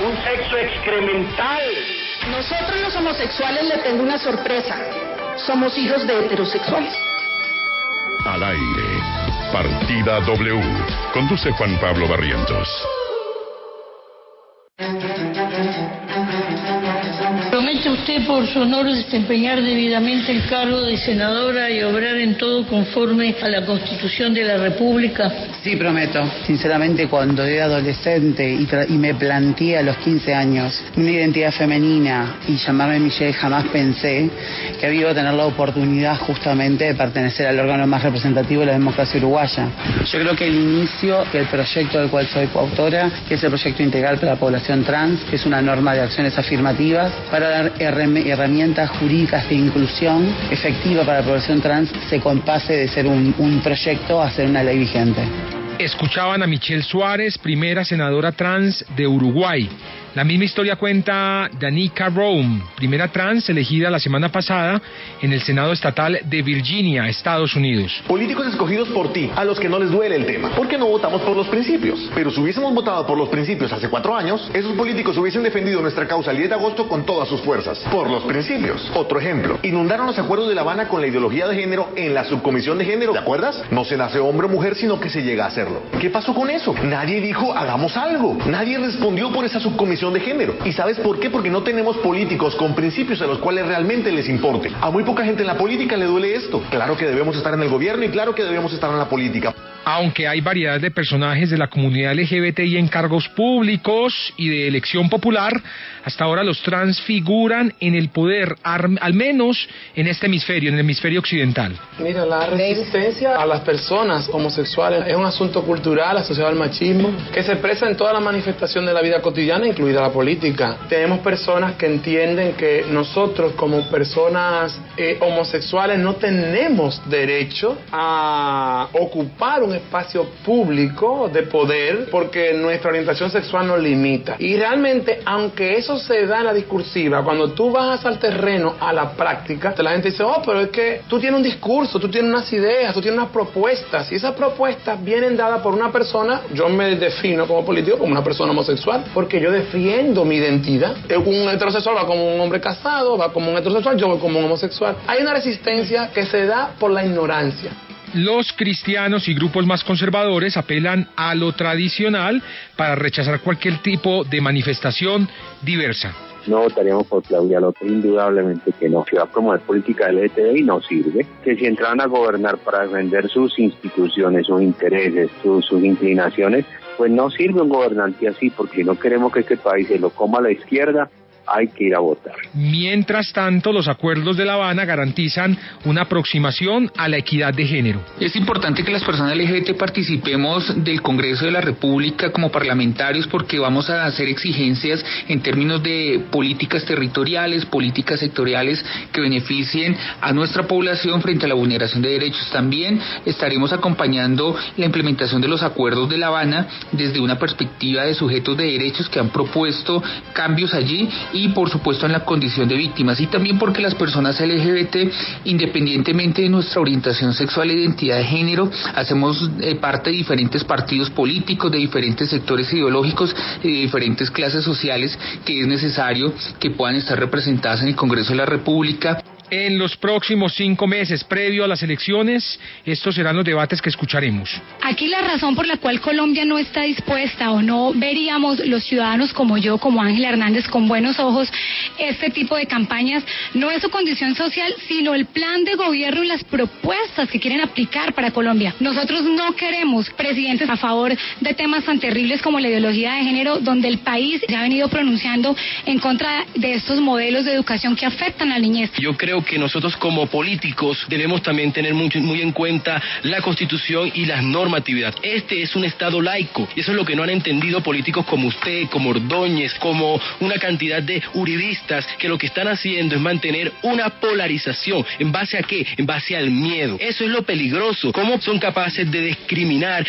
un sexo excremental. Nosotros los homosexuales le tengo una sorpresa. Somos hijos de heterosexuales. Al aire, Partida W. Conduce Juan Pablo Barrientos. ¿Promete usted por su honor desempeñar debidamente el cargo de senadora y obrar en todo conforme a la Constitución de la República? Sí, prometo. Sinceramente, cuando era adolescente y me planteé a los 15 años una identidad femenina y llamarme Michelle, jamás pensé que iba a tener la oportunidad justamente de pertenecer al órgano más representativo de la democracia uruguaya. Yo creo que el inicio del proyecto del cual soy coautora, que es el proyecto integral para la población trans, que es una norma de acciones afirmativas para dar herramientas jurídicas de inclusión efectiva para la población trans, se compase de ser un proyecto a ser una ley vigente. Escuchaban a Michelle Suárez, primera senadora trans de Uruguay. La misma historia cuenta Danica Rome, primera trans elegida la semana pasada en el Senado Estatal de Virginia, Estados Unidos. Políticos escogidos por ti, a los que no les duele el tema. ¿Por qué no votamos por los principios? Pero si hubiésemos votado por los principios hace 4 años, esos políticos hubiesen defendido nuestra causa el 10 de agosto con todas sus fuerzas. Por los principios. Otro ejemplo. Inundaron los acuerdos de La Habana con la ideología de género en la subcomisión de género. ¿Te acuerdas? No se nace hombre o mujer, sino que se llega a hacerlo. ¿Qué pasó con eso? Nadie dijo, hagamos algo. Nadie respondió por esa subcomisión de género. ¿Y sabes por qué? Porque no tenemos políticos con principios a los cuales realmente les importe. A muy poca gente en la política le duele esto. Claro que debemos estar en el gobierno y claro que debemos estar en la política. Aunque hay variedad de personajes de la comunidad LGBTI en cargos públicos y de elección popular, hasta ahora los trans figuran en el poder, al menos en este hemisferio, en el hemisferio occidental. Mira, la resistencia a las personas homosexuales es un asunto cultural asociado al machismo que se expresa en toda la manifestación de la vida cotidiana, incluida la política. Tenemos personas que entienden que nosotros como personas homosexuales no tenemos derecho a ocupar un espacio público de poder porque nuestra orientación sexual nos limita. Y realmente, aunque eso se da en la discursiva, cuando tú vas al terreno, a la práctica, la gente dice, oh, pero es que tú tienes un discurso, tú tienes unas ideas, tú tienes unas propuestas, y esas propuestas vienen dadas por una persona. Yo me defino como político como una persona homosexual porque yo defiendo mi identidad. Un heterosexual va como un hombre casado, va como un heterosexual, yo voy como un homosexual. Hay una resistencia que se da por la ignorancia. Los cristianos y grupos más conservadores apelan a lo tradicional para rechazar cualquier tipo de manifestación diversa. No votaríamos por Claudia López, indudablemente que no. Si va a promover política LGTBI no sirve. Que si entran a gobernar para defender sus instituciones, sus intereses, sus inclinaciones, pues no sirve un gobernante así, porque no queremos que este país se lo coma a la izquierda. Hay que ir a votar. Mientras tanto, los acuerdos de La Habana garantizan una aproximación a la equidad de género. Es importante que las personas LGBT participemos del Congreso de la República como parlamentarios porque vamos a hacer exigencias en términos de políticas territoriales, políticas sectoriales que beneficien a nuestra población frente a la vulneración de derechos. También estaremos acompañando la implementación de los acuerdos de La Habana desde una perspectiva de sujetos de derechos que han propuesto cambios allí y por supuesto en la condición de víctimas, y también porque las personas LGBT, independientemente de nuestra orientación sexual e identidad de género, hacemos parte de diferentes partidos políticos, de diferentes sectores ideológicos, de diferentes clases sociales, que es necesario que puedan estar representadas en el Congreso de la República. En los próximos 5 meses, previo a las elecciones, estos serán los debates que escucharemos. Aquí la razón por la cual Colombia no está dispuesta o no veríamos los ciudadanos como yo, como Ángela Hernández, con buenos ojos este tipo de campañas, no es su condición social, sino el plan de gobierno y las propuestas que quieren aplicar para Colombia. Nosotros no queremos presidentes a favor de temas tan terribles como la ideología de género, donde el país ya ha venido pronunciando en contra de estos modelos de educación que afectan a la niñez. Yo creo que nosotros como políticos debemos también tener muy en cuenta la Constitución y la normatividad. Este es un Estado laico y eso es lo que no han entendido políticos como usted, como Ordóñez, como una cantidad de uribistas que lo que están haciendo es mantener una polarización. ¿En base a qué? En base al miedo. Eso es lo peligroso. ¿Cómo son capaces de discriminar?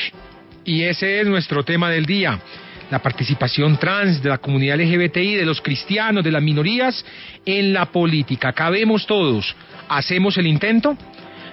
Y ese es nuestro tema del día. La participación trans de la comunidad LGBTI, de los cristianos, de las minorías en la política. ¿Cabemos todos? ¿Hacemos el intento?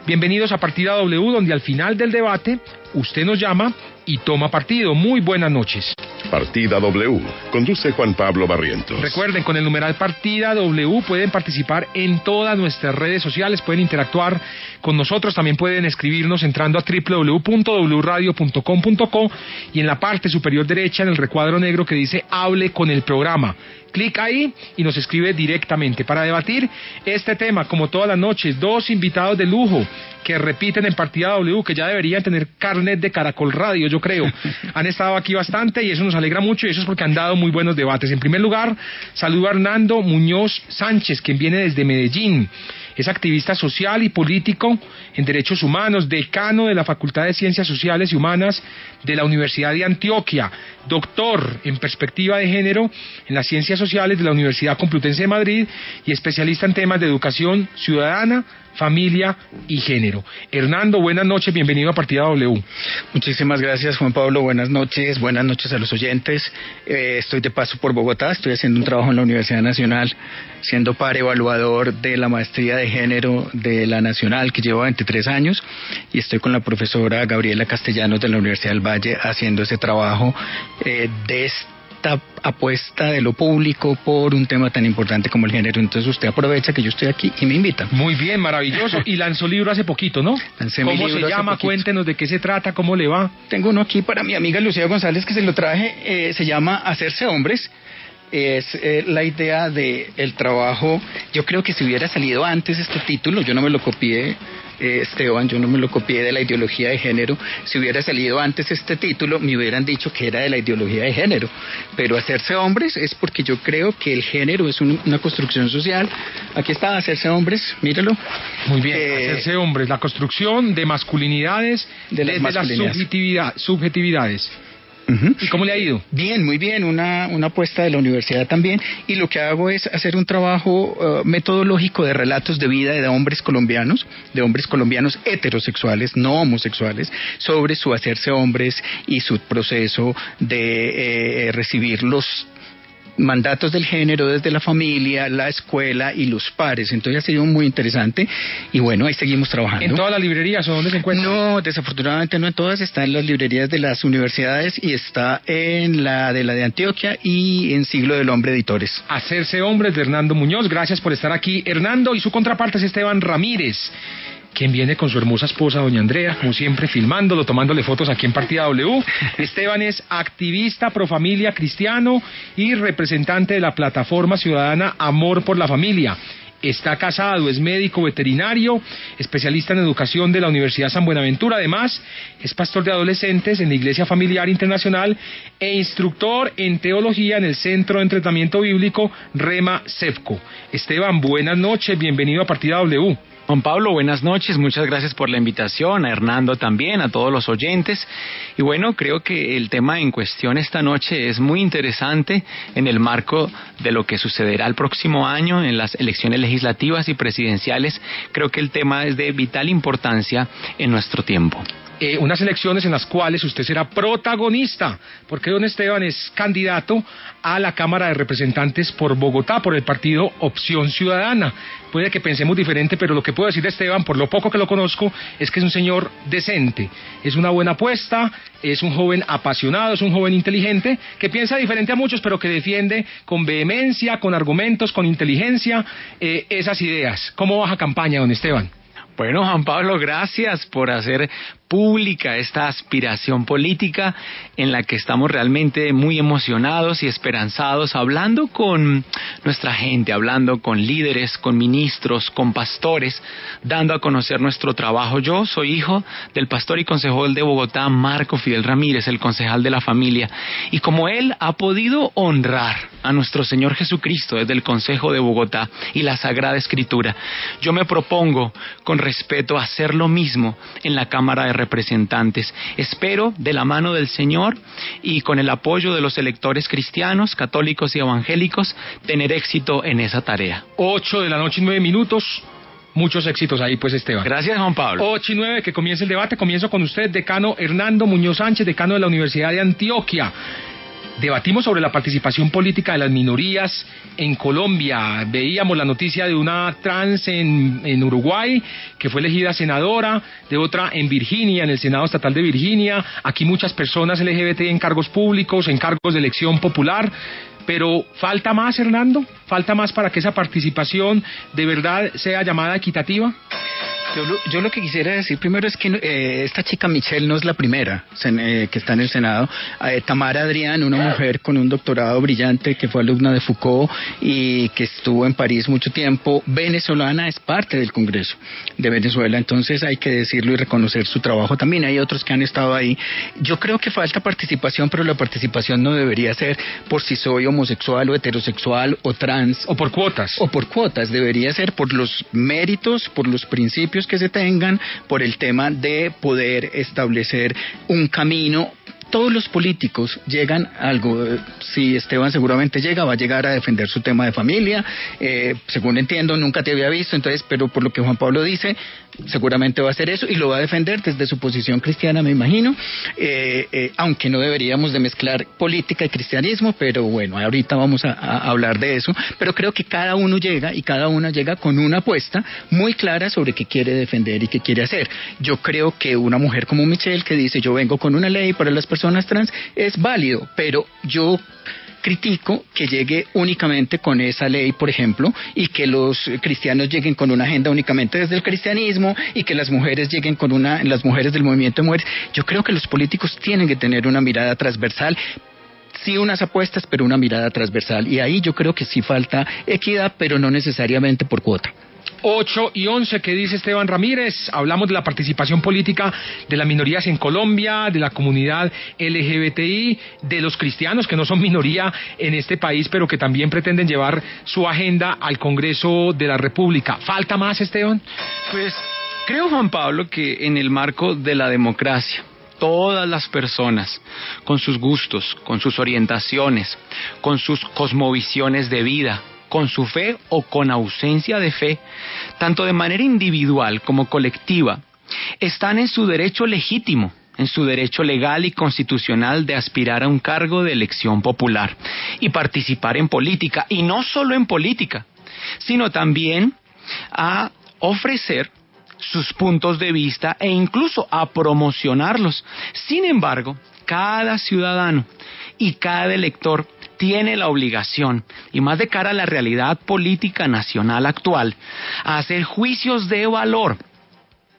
Bienvenidos a Partida W, donde al final del debate usted nos llama y toma partido. Muy buenas noches. Partida W. Conduce Juan Pablo Barrientos. Recuerden, con el numeral Partida W pueden participar en todas nuestras redes sociales, pueden interactuar con nosotros, también pueden escribirnos entrando a www.wradio.com.co y en la parte superior derecha, en el recuadro negro que dice Hable con el programa. Clic ahí y nos escribe directamente. Para debatir este tema, como todas las noches, dos invitados de lujo que repiten en Partida W, que ya deberían tener carnet de Caracol Radio, yo creo. Han estado aquí bastante y eso nos alegra mucho, y eso es porque han dado muy buenos debates. En primer lugar, saludo a Hernando Muñoz Sánchez, quien viene desde Medellín. Es activista social y político en derechos humanos, decano de la Facultad de Ciencias Sociales y Humanas de la Universidad de Antioquia, doctor en perspectiva de género en las Ciencias Sociales de la Universidad Complutense de Madrid y especialista en temas de educación ciudadana, familia y género. Hernando, buenas noches, bienvenido a Partida W. Muchísimas gracias, Juan Pablo, buenas noches a los oyentes. Estoy de paso por Bogotá, estoy haciendo un trabajo en la Universidad Nacional, siendo par evaluador de la maestría de género de la Nacional, que llevo 23 años, y estoy con la profesora Gabriela Castellanos de la Universidad del Valle haciendo ese trabajo de esta apuesta de lo público por un tema tan importante como el género. Entonces usted aprovecha que yo estoy aquí y me invita. Muy bien, maravilloso. Y lanzó libro hace poquito, ¿no? ¿Cómo se llama? Cuéntenos de qué se trata, cómo le va. Tengo uno aquí para mi amiga Lucía González que se lo traje, se llama Hacerse Hombres. Es la idea del trabajo. Yo creo que si hubiera salido antes este título, yo no me lo copié, Esteban, yo no me lo copié de la ideología de género. Si hubiera salido antes este título, me hubieran dicho que era de la ideología de género. Pero Hacerse Hombres es porque yo creo que el género es una construcción social. Aquí está, Hacerse Hombres, míralo. Muy bien, Hacerse Hombres, la construcción de masculinidades desde las subjetividades. ¿Y cómo le ha ido? Bien, muy bien, una apuesta de la universidad también, y lo que hago es hacer un trabajo metodológico de relatos de vida de hombres colombianos heterosexuales, no homosexuales, sobre su hacerse hombres y su proceso de recibir los mandatos del género desde la familia, la escuela y los pares. Entonces ha sido muy interesante y bueno, ahí seguimos trabajando. ¿En todas las librerías o dónde se encuentra? No, desafortunadamente no en todas, está en las librerías de las universidades y está en la de Antioquia y en Siglo del Hombre Editores. Hacerse Hombres de Hernando Muñoz, gracias por estar aquí. Hernando, y su contraparte es Esteban Ramírez, quien viene con su hermosa esposa, doña Andrea, como siempre, filmándolo, tomándole fotos aquí en Partida W. Esteban es activista pro familia cristiano y representante de la plataforma ciudadana Amor por la Familia. Está casado, es médico veterinario, especialista en educación de la Universidad San Buenaventura. Además, es pastor de adolescentes en la Iglesia Familiar Internacional e instructor en teología en el Centro de Entrenamiento Bíblico Rema Cefco. Esteban, buenas noches, bienvenido a Partida W. Juan Pablo, buenas noches, muchas gracias por la invitación, a Hernando también, a todos los oyentes. Y bueno, creo que el tema en cuestión esta noche es muy interesante en el marco de lo que sucederá el próximo año en las elecciones legislativas y presidenciales. Creo que el tema es de vital importancia en nuestro tiempo. Unas elecciones en las cuales usted será protagonista, porque don Esteban es candidato a la Cámara de Representantes por Bogotá, por el partido Opción Ciudadana. Puede que pensemos diferente, pero lo que puedo decir de Esteban, por lo poco que lo conozco, es que es un señor decente, es una buena apuesta, es un joven apasionado, es un joven inteligente, que piensa diferente a muchos, pero que defiende con vehemencia, con argumentos, con inteligencia, esas ideas. ¿Cómo baja campaña, don Esteban? Bueno, Juan Pablo, gracias por hacer pública esta aspiración política en la que estamos realmente muy emocionados y esperanzados, hablando con nuestra gente, hablando con líderes, con ministros, con pastores, dando a conocer nuestro trabajo. Yo soy hijo del pastor y concejal de Bogotá, Marco Fidel Ramírez, el concejal de la familia, y como él ha podido honrar a nuestro Señor Jesucristo desde el Consejo de Bogotá y la Sagrada Escritura, yo me propongo con respeto hacer lo mismo en la Cámara de Representantes. Espero, de la mano del Señor y con el apoyo de los electores cristianos, católicos y evangélicos, tener éxito en esa tarea. 8:09 PM. Muchos éxitos ahí, pues, Esteban. Gracias, Juan Pablo. 8:09, que comience el debate. Comienzo con usted, decano Hernando Muñoz Sánchez, decano de la Universidad de Antioquia. Debatimos sobre la participación política de las minorías en Colombia. Veíamos la noticia de una trans en Uruguay, que fue elegida senadora, de otra en Virginia, en el Senado Estatal de Virginia. Aquí muchas personas LGBT en cargos públicos, en cargos de elección popular. Pero ¿falta más, Hernando? ¿Falta más para que esa participación de verdad sea llamada equitativa? Yo lo que quisiera decir primero es que esta chica Michelle no es la primera que está en el Senado. Tamara Adrián, una mujer con un doctorado brillante que fue alumna de Foucault y que estuvo en París mucho tiempo, venezolana, es parte del Congreso de Venezuela, entonces hay que decirlo y reconocer su trabajo también. Hay otros que han estado ahí. Yo creo que falta participación, pero la participación no debería ser por si soy homosexual o heterosexual o trans. O por cuotas. O por cuotas, debería ser por los méritos, por los principios que se tengan, por el tema de poder establecer un camino. Todos los políticos llegan a algo, si Esteban seguramente va a llegar a defender su tema de familia, según entiendo, nunca te había visto, entonces, pero por lo que Juan Pablo dice, seguramente va a hacer eso y lo va a defender desde su posición cristiana, me imagino, aunque no deberíamos de mezclar política y cristianismo, pero bueno, ahorita vamos a hablar de eso, pero creo que cada uno llega y cada una llega con una apuesta muy clara sobre qué quiere defender y qué quiere hacer. Yo creo que una mujer como Michelle, que dice yo vengo con una ley para las personas trans, es válido, pero yo critico que llegue únicamente con esa ley, por ejemplo, y que los cristianos lleguen con una agenda únicamente desde el cristianismo y que las mujeres lleguen con las mujeres del movimiento de mujeres. Yo creo que los políticos tienen que tener una mirada transversal, sí unas apuestas, pero una mirada transversal, y ahí yo creo que sí falta equidad, pero no necesariamente por cuota. 8:11, ¿qué dice Esteban Ramírez? Hablamos de la participación política de las minorías en Colombia, de la comunidad LGBTI, de los cristianos que no son minoría en este país, pero que también pretenden llevar su agenda al Congreso de la República. ¿Falta más, Esteban? Pues creo, Juan Pablo, que en el marco de la democracia, todas las personas, con sus gustos, con sus orientaciones, con sus cosmovisiones de vida, con su fe o con ausencia de fe, tanto de manera individual como colectiva, están en su derecho legítimo, en su derecho legal y constitucional de aspirar a un cargo de elección popular y participar en política, y no solo en política, sino también a ofrecer sus puntos de vista e incluso a promocionarlos. Sin embargo, cada ciudadano y cada elector tiene la obligación, y más de cara a la realidad política nacional actual, a hacer juicios de valor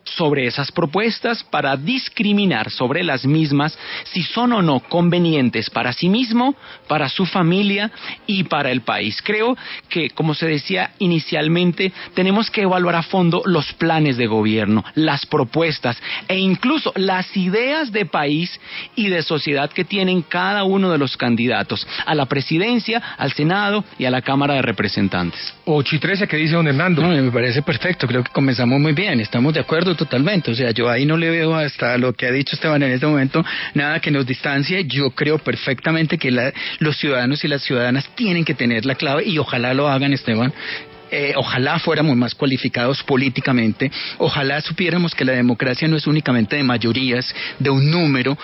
sobre esas propuestas para discriminar sobre las mismas si son o no convenientes para sí mismo, para su familia y para el país. Creo que, como se decía inicialmente, tenemos que evaluar a fondo los planes de gobierno, las propuestas e incluso las ideas de país y de sociedad que tienen cada uno de los candidatos a la presidencia, al Senado y a la Cámara de Representantes. 8:13, ¿qué dice don Hernando? No, me parece perfecto, creo que comenzamos muy bien, estamos de acuerdo totalmente, o sea, yo ahí no le veo hasta lo que ha dicho Esteban en este momento nada que nos distancie. Yo creo perfectamente que los ciudadanos y las ciudadanas tienen que tener la clave, y ojalá lo hagan, Esteban. Ojalá fuéramos más cualificados políticamente, ojalá supiéramos que la democracia no es únicamente de mayorías, de un número,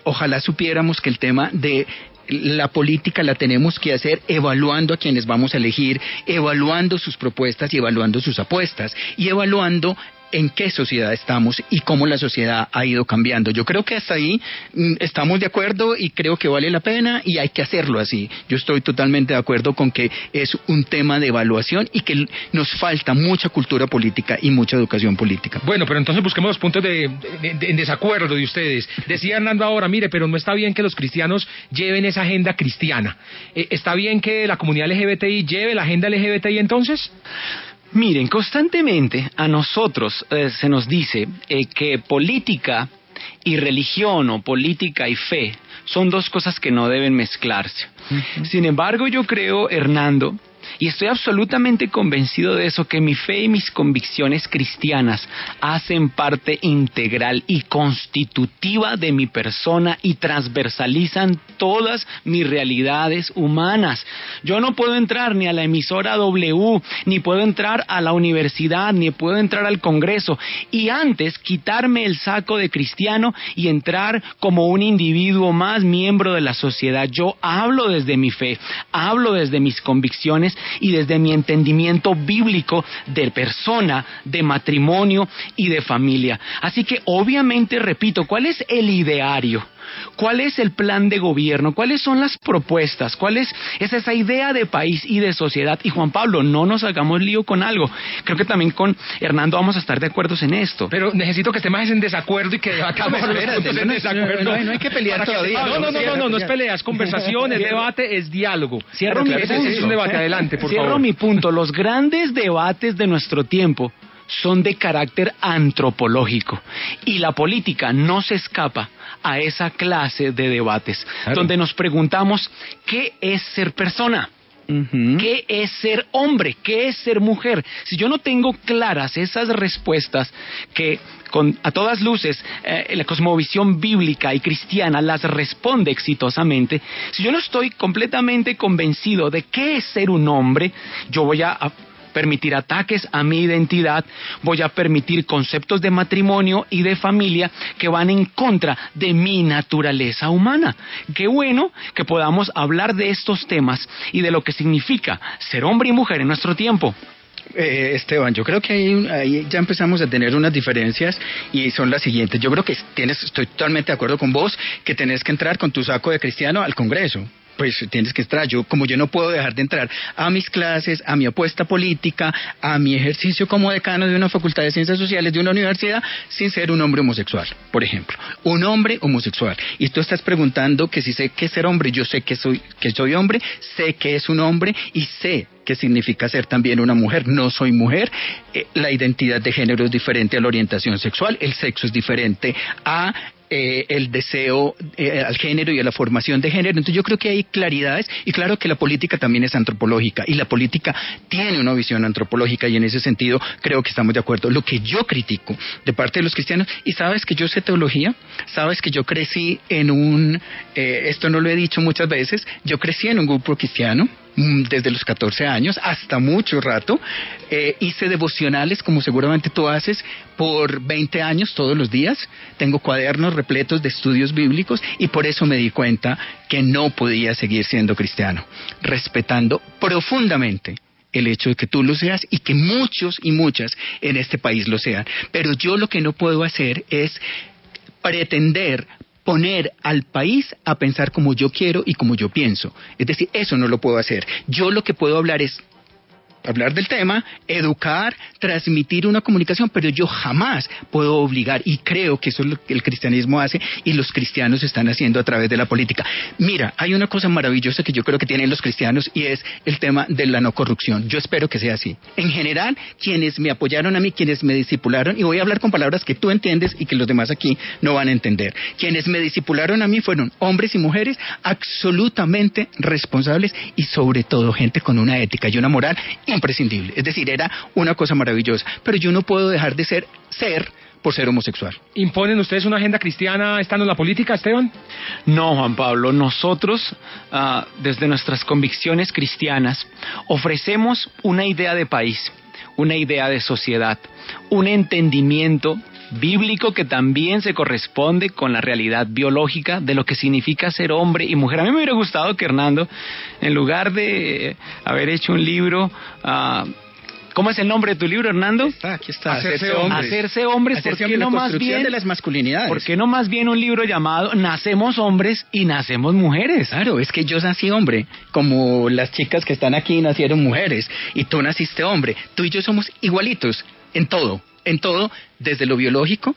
ojalá supiéramos que el tema de la política la tenemos que hacer evaluando a quienes vamos a elegir, evaluando sus propuestas y evaluando sus apuestas, y evaluando en qué sociedad estamos y cómo la sociedad ha ido cambiando. Yo creo que hasta ahí estamos de acuerdo y creo que vale la pena y hay que hacerlo así. Yo estoy totalmente de acuerdo con que es un tema de evaluación y que nos falta mucha cultura política y mucha educación política. Bueno, pero entonces busquemos los puntos de desacuerdo de ustedes. Decía Hernando ahora, mire, pero no está bien que los cristianos lleven esa agenda cristiana. ¿Está bien que la comunidad LGBTI lleve la agenda LGBTI entonces? Miren, constantemente a nosotros se nos dice que política y religión o política y fe son dos cosas que no deben mezclarse. Sin embargo, yo creo, Hernando, y estoy absolutamente convencido de eso, que mi fe y mis convicciones cristianas hacen parte integral y constitutiva de mi persona y transversalizan todas mis realidades humanas. Yo no puedo entrar ni a la emisora W, ni puedo entrar a la universidad, ni puedo entrar al Congreso y antes quitarme el saco de cristiano y entrar como un individuo más, miembro de la sociedad. Yo hablo desde mi fe, hablo desde mis convicciones y desde mi entendimiento bíblico de persona, de matrimonio y de familia. Así que obviamente, repito, ¿cuál es el ideario? ¿Cuál es el plan de gobierno? ¿Cuáles son las propuestas? ¿Cuál es esa idea de país y de sociedad? Y Juan Pablo, no nos hagamos lío con algo. Creo que también con Hernando vamos a estar de acuerdo en esto. Pero necesito que estemos en desacuerdo y que debatamos en desacuerdo. No hay que pelear todavía. No es pelea, es conversación, es debate, es diálogo. Cierro mi punto. Es un debate, adelante, por favor. Cierro mi punto. Los grandes debates de nuestro tiempo son de carácter antropológico y la política no se escapa a esa clase de debates, donde nos preguntamos ¿qué es ser persona? ¿Qué es ser hombre? ¿Qué es ser mujer? Si yo no tengo claras esas respuestas que a todas luces la cosmovisión bíblica y cristiana las responde exitosamente, si yo no estoy completamente convencido de qué es ser un hombre, yo voy a permitir ataques a mi identidad, voy a permitir conceptos de matrimonio y de familia que van en contra de mi naturaleza humana. Qué bueno que podamos hablar de estos temas y de lo que significa ser hombre y mujer en nuestro tiempo. Esteban, yo creo que ahí ya empezamos a tener unas diferencias y son las siguientes. Yo creo que estoy totalmente de acuerdo con vos que tenés que entrar con tu saco de cristiano al Congreso. Pues tienes que entrar. Yo no puedo dejar de entrar a mis clases, a mi apuesta política, a mi ejercicio como decano de una facultad de ciencias sociales de una universidad sin ser un hombre homosexual, por ejemplo. Un hombre homosexual. Y tú estás preguntando que si sé qué es ser hombre, yo sé que soy hombre, sé que es un hombre y sé qué significa ser también una mujer. No soy mujer, la identidad de género es diferente a la orientación sexual, el sexo es diferente a el deseo al género y a la formación de género. Entonces yo creo que hay claridades y claro que la política también es antropológica y la política tiene una visión antropológica y en ese sentido creo que estamos de acuerdo. Lo que yo critico de parte de los cristianos, y sabes que yo sé teología, sabes que yo crecí en esto no lo he dicho muchas veces, yo crecí en un grupo cristiano desde los 14 años hasta mucho rato, hice devocionales como seguramente tú haces por 20 años todos los días, tengo cuadernos repletos de estudios bíblicos y por eso me di cuenta que no podía seguir siendo cristiano, respetando profundamente el hecho de que tú lo seas y que muchos y muchas en este país lo sean, pero yo lo que no puedo hacer es pretender poner al país a pensar como yo quiero y como yo pienso. Es decir, eso no lo puedo hacer. Yo lo que puedo hablar es hablar del tema, educar, transmitir una comunicación, pero yo jamás puedo obligar, y creo que eso es lo que el cristianismo hace y los cristianos están haciendo a través de la política. Mira, hay una cosa maravillosa que yo creo que tienen los cristianos y es el tema de la no corrupción. Yo espero que sea así. En general, quienes me apoyaron a mí, quienes me discipularon, y voy a hablar con palabras que tú entiendes y que los demás aquí no van a entender. Quienes me discipularon a mí fueron hombres y mujeres absolutamente responsables y sobre todo gente con una ética y una moral imprescindible. Es decir, era una cosa maravillosa. Pero yo no puedo dejar de ser por ser homosexual. ¿Imponen ustedes una agenda cristiana estando en la política, Esteban? No, Juan Pablo. Nosotros, desde nuestras convicciones cristianas, ofrecemos una idea de país, una idea de sociedad, un entendimiento bíblico que también se corresponde con la realidad biológica de lo que significa ser hombre y mujer. A mí me hubiera gustado que Hernando, en lugar de haber hecho un libro, ¿cómo es el nombre de tu libro, Hernando? Aquí está. Hacerse hombres. ¿Por qué no más bien de las masculinidades? ¿Por qué no más bien un libro llamado Nacemos hombres y nacemos mujeres? Claro, es que yo nací hombre, como las chicas que están aquí nacieron mujeres, y tú naciste hombre. Tú y yo somos igualitos en todo, desde lo biológico.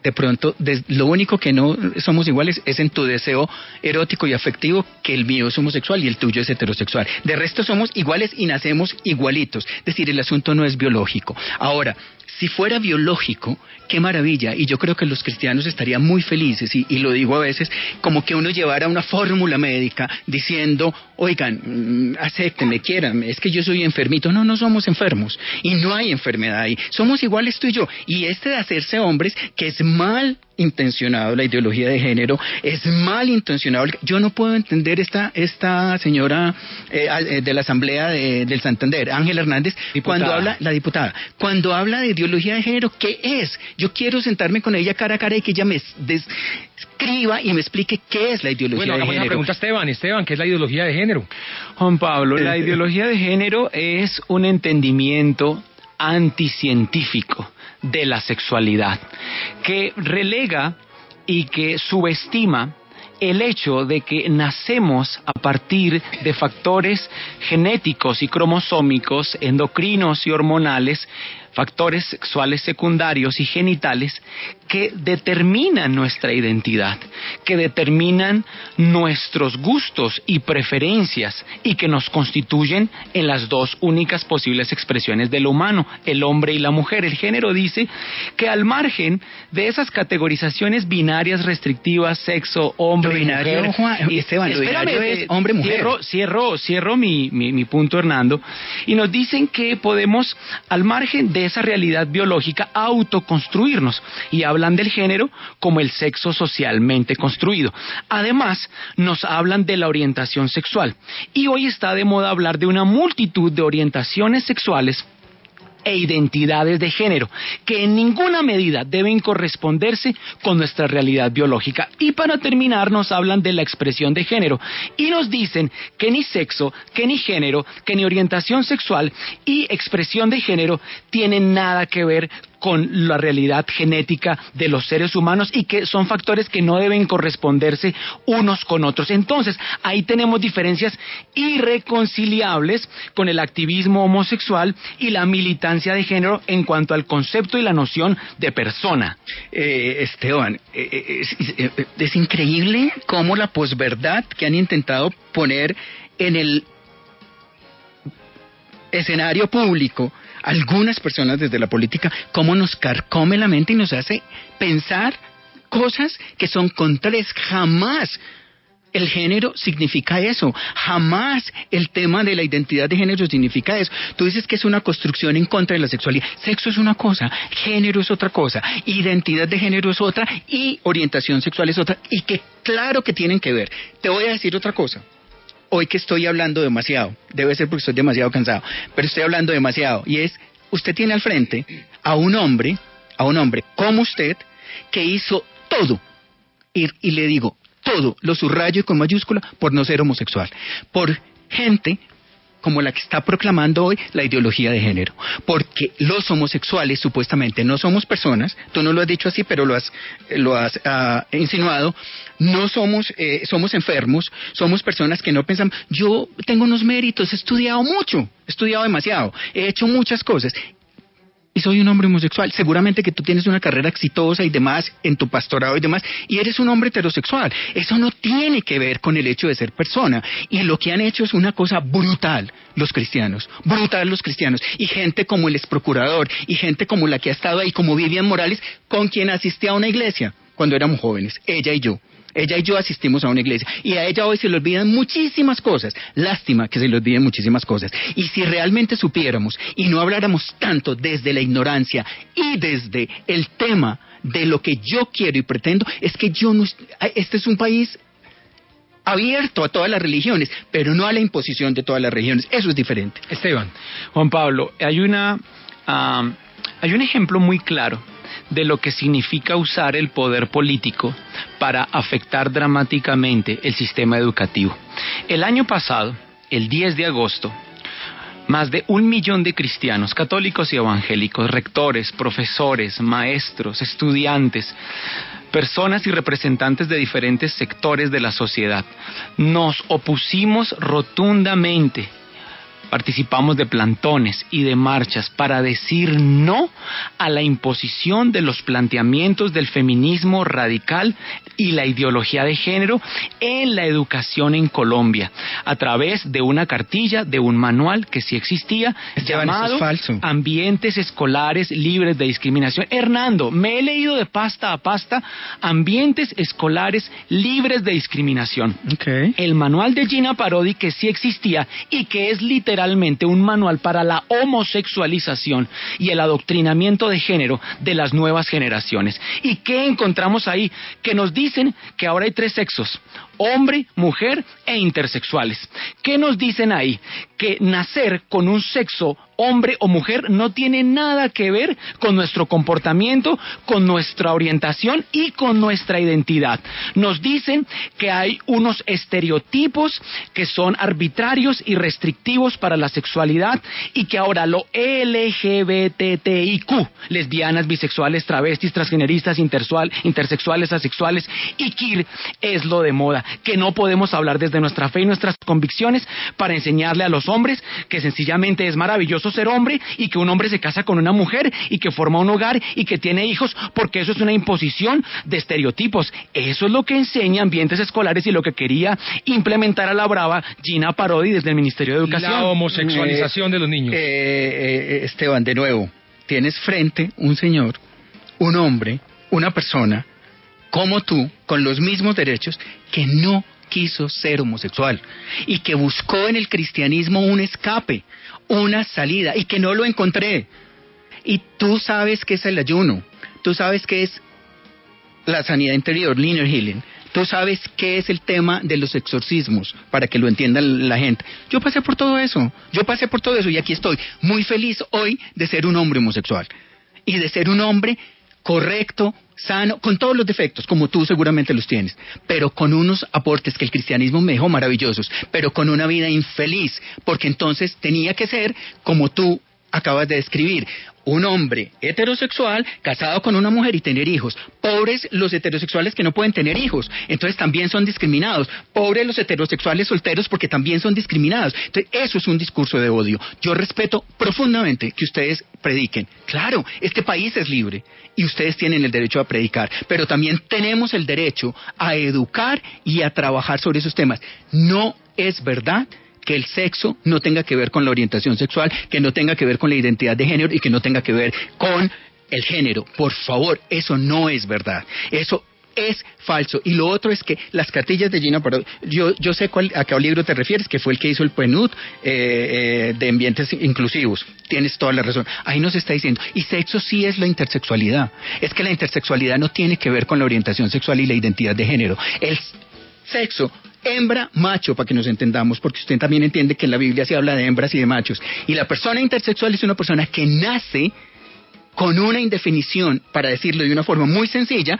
De pronto, lo único que no somos iguales es en tu deseo erótico y afectivo, que el mío es homosexual y el tuyo es heterosexual. De resto somos iguales y nacemos igualitos. Es decir, el asunto no es biológico. Ahora, Si fuera biológico, qué maravilla, y yo creo que los cristianos estarían muy felices, y lo digo a veces, como que uno llevara una fórmula médica diciendo, oigan, acéptenme, quiéranme, es que yo soy enfermito. No, no somos enfermos, y no hay enfermedad ahí, somos iguales tú y yo, y de hacerse hombres, que es mal intencionado, la ideología de género, es mal intencionado. Yo no puedo entender esta señora de la Asamblea del Santander, Ángela Hernández, cuando habla, la diputada, cuando habla de ideología de género, ¿qué es? Yo quiero sentarme con ella cara a cara y que ella me describa y me explique qué es la ideología de género. Bueno, una pregunta a Esteban, ¿qué es la ideología de género? Juan Pablo, la ideología de género es un entendimiento anticientífico de la sexualidad, que relega y que subestima el hecho de que nacemos a partir de factores genéticos y cromosómicos, endocrinos y hormonales, factores sexuales secundarios y genitales que determinan nuestra identidad, que determinan nuestros gustos y preferencias y que nos constituyen en las dos únicas posibles expresiones de lo humano, el hombre y la mujer. El género dice que al margen de esas categorizaciones binarias restrictivas, sexo, hombre y mujer... Y Esteban, lo binario es hombre-mujer. Cierro mi punto, Hernando, y nos dicen que podemos, al margen de esa realidad biológica, autoconstruirnos, y hablan del género como el sexo socialmente construido. Además, nos hablan de la orientación sexual, y hoy está de moda hablar de una multitud de orientaciones sexuales e identidades de género, que en ninguna medida deben corresponderse con nuestra realidad biológica. Y para terminar, nos hablan de la expresión de género, y nos dicen que ni sexo, que ni género, que ni orientación sexual y expresión de género tienen nada que ver con la realidad genética de los seres humanos, y que son factores que no deben corresponderse unos con otros. Entonces, ahí tenemos diferencias irreconciliables con el activismo homosexual y la militancia de género en cuanto al concepto y la noción de persona. Esteban, es increíble cómo la posverdad que han intentado poner en el escenario público algunas personas desde la política, cómo nos carcome la mente y nos hace pensar cosas que son contrarias. Jamás el género significa eso, jamás el tema de la identidad de género significa eso. Tú dices que es una construcción en contra de la sexualidad. Sexo es una cosa, género es otra cosa, identidad de género es otra y orientación sexual es otra, y que claro que tienen que ver. Te voy a decir otra cosa. Hoy que estoy hablando demasiado, debe ser porque estoy demasiado cansado, pero estoy hablando demasiado, y es, usted tiene al frente a un hombre como usted, que hizo todo, y le digo, todo, lo subrayo y con mayúscula, por no ser homosexual, por gente como la que está proclamando hoy la ideología de género, porque los homosexuales supuestamente no somos personas, tú no lo has dicho así, pero lo has insinuado, no somos, somos enfermos, somos personas que no pensamos. Yo tengo unos méritos, he estudiado mucho, he estudiado demasiado, he hecho muchas cosas, y soy un hombre homosexual. Seguramente que tú tienes una carrera exitosa y demás en tu pastorado y demás, y eres un hombre heterosexual. Eso no tiene que ver con el hecho de ser persona, y lo que han hecho es una cosa brutal los cristianos, y gente como el exprocurador, y gente como la que ha estado ahí, como Vivian Morales, con quien asistí a una iglesia cuando éramos jóvenes, ella y yo asistimos a una iglesia, y a ella hoy se le olvidan muchísimas cosas. Lástima que se le olviden muchísimas cosas. Y si realmente supiéramos y no habláramos tanto desde la ignorancia y desde el tema de lo que yo quiero y pretendo, es que este es un país abierto a todas las religiones, pero no a la imposición de todas las religiones. Eso es diferente. Esteban. Juan Pablo, hay un ejemplo muy claro de lo que significa usar el poder político para afectar dramáticamente el sistema educativo. El año pasado, el 10 de agosto, más de 1 millón de cristianos, católicos y evangélicos, rectores, profesores, maestros, estudiantes, personas y representantes de diferentes sectores de la sociedad, nos opusimos rotundamente participamos de plantones y de marchas para decir no a la imposición de los planteamientos del feminismo radical y la ideología de género en la educación en Colombia, a través de una cartilla, de un manual que sí existía, llamado Ambientes Escolares Libres de Discriminación. Hernando, me he leído de pasta a pasta Ambientes Escolares Libres de Discriminación. Okay. El manual de Gina Parodi, que sí existía y que es literalmente un manual para la homosexualización y el adoctrinamiento de género de las nuevas generaciones. ¿Y qué encontramos ahí? Que nos dicen que ahora hay 3 sexos: hombre, mujer e intersexuales. ¿Qué nos dicen ahí? Que nacer con un sexo, hombre o mujer, no tiene nada que ver con nuestro comportamiento, con nuestra orientación y con nuestra identidad. Nos dicen que hay unos estereotipos que son arbitrarios y restrictivos para la sexualidad y que ahora lo LGBTIQ, lesbianas, bisexuales, travestis, transgeneristas, intersexuales, asexuales y queer, es lo de moda. Que no podemos hablar desde nuestra fe y nuestras convicciones para enseñarle a los hombres que sencillamente es maravilloso ser hombre y que un hombre se casa con una mujer y que forma un hogar y que tiene hijos, porque eso es una imposición de estereotipos. Eso es lo que enseña Ambientes Escolares y lo que quería implementar a la brava Gina Parodi desde el Ministerio de Educación. La homosexualización de los niños. Esteban, de nuevo, tienes frente un señor, un hombre, una persona como tú, con los mismos derechos, que no quiso ser homosexual y que buscó en el cristianismo un escape, una salida, y que no lo encontré. Y tú sabes qué es el ayuno, tú sabes qué es la sanidad interior, linear healing, tú sabes qué es el tema de los exorcismos, para que lo entienda la gente. Yo pasé por todo eso y aquí estoy, muy feliz hoy de ser un hombre homosexual y de ser un hombre correcto, sano, con todos los defectos, como tú seguramente los tienes, pero con unos aportes que el cristianismo me dejó maravillosos, pero con una vida infeliz, porque entonces tenía que ser como tú acabas de describir, un hombre heterosexual casado con una mujer y tener hijos. Pobres los heterosexuales que no pueden tener hijos, entonces también son discriminados. Pobres los heterosexuales solteros porque también son discriminados. Entonces eso es un discurso de odio. Yo respeto profundamente que ustedes prediquen. Claro, este país es libre y ustedes tienen el derecho a predicar, pero también tenemos el derecho a educar y a trabajar sobre esos temas. No es verdad que el sexo no tenga que ver con la orientación sexual, que no tenga que ver con la identidad de género y que no tenga que ver con el género. Por favor, eso no es verdad. Eso es falso. Y lo otro es que las cartillas de Gina Parodi, yo sé a qué libro te refieres, que fue el que hizo el PNUD de ambientes inclusivos. Tienes toda la razón. Ahí nos está diciendo, y sexo sí es la intersexualidad. Es que la intersexualidad no tiene que ver con la orientación sexual y la identidad de género. El sexo, hembra, macho, para que nos entendamos, porque usted también entiende que en la Biblia se habla de hembras y de machos. Y la persona intersexual es una persona que nace con una indefinición, para decirlo de una forma muy sencilla,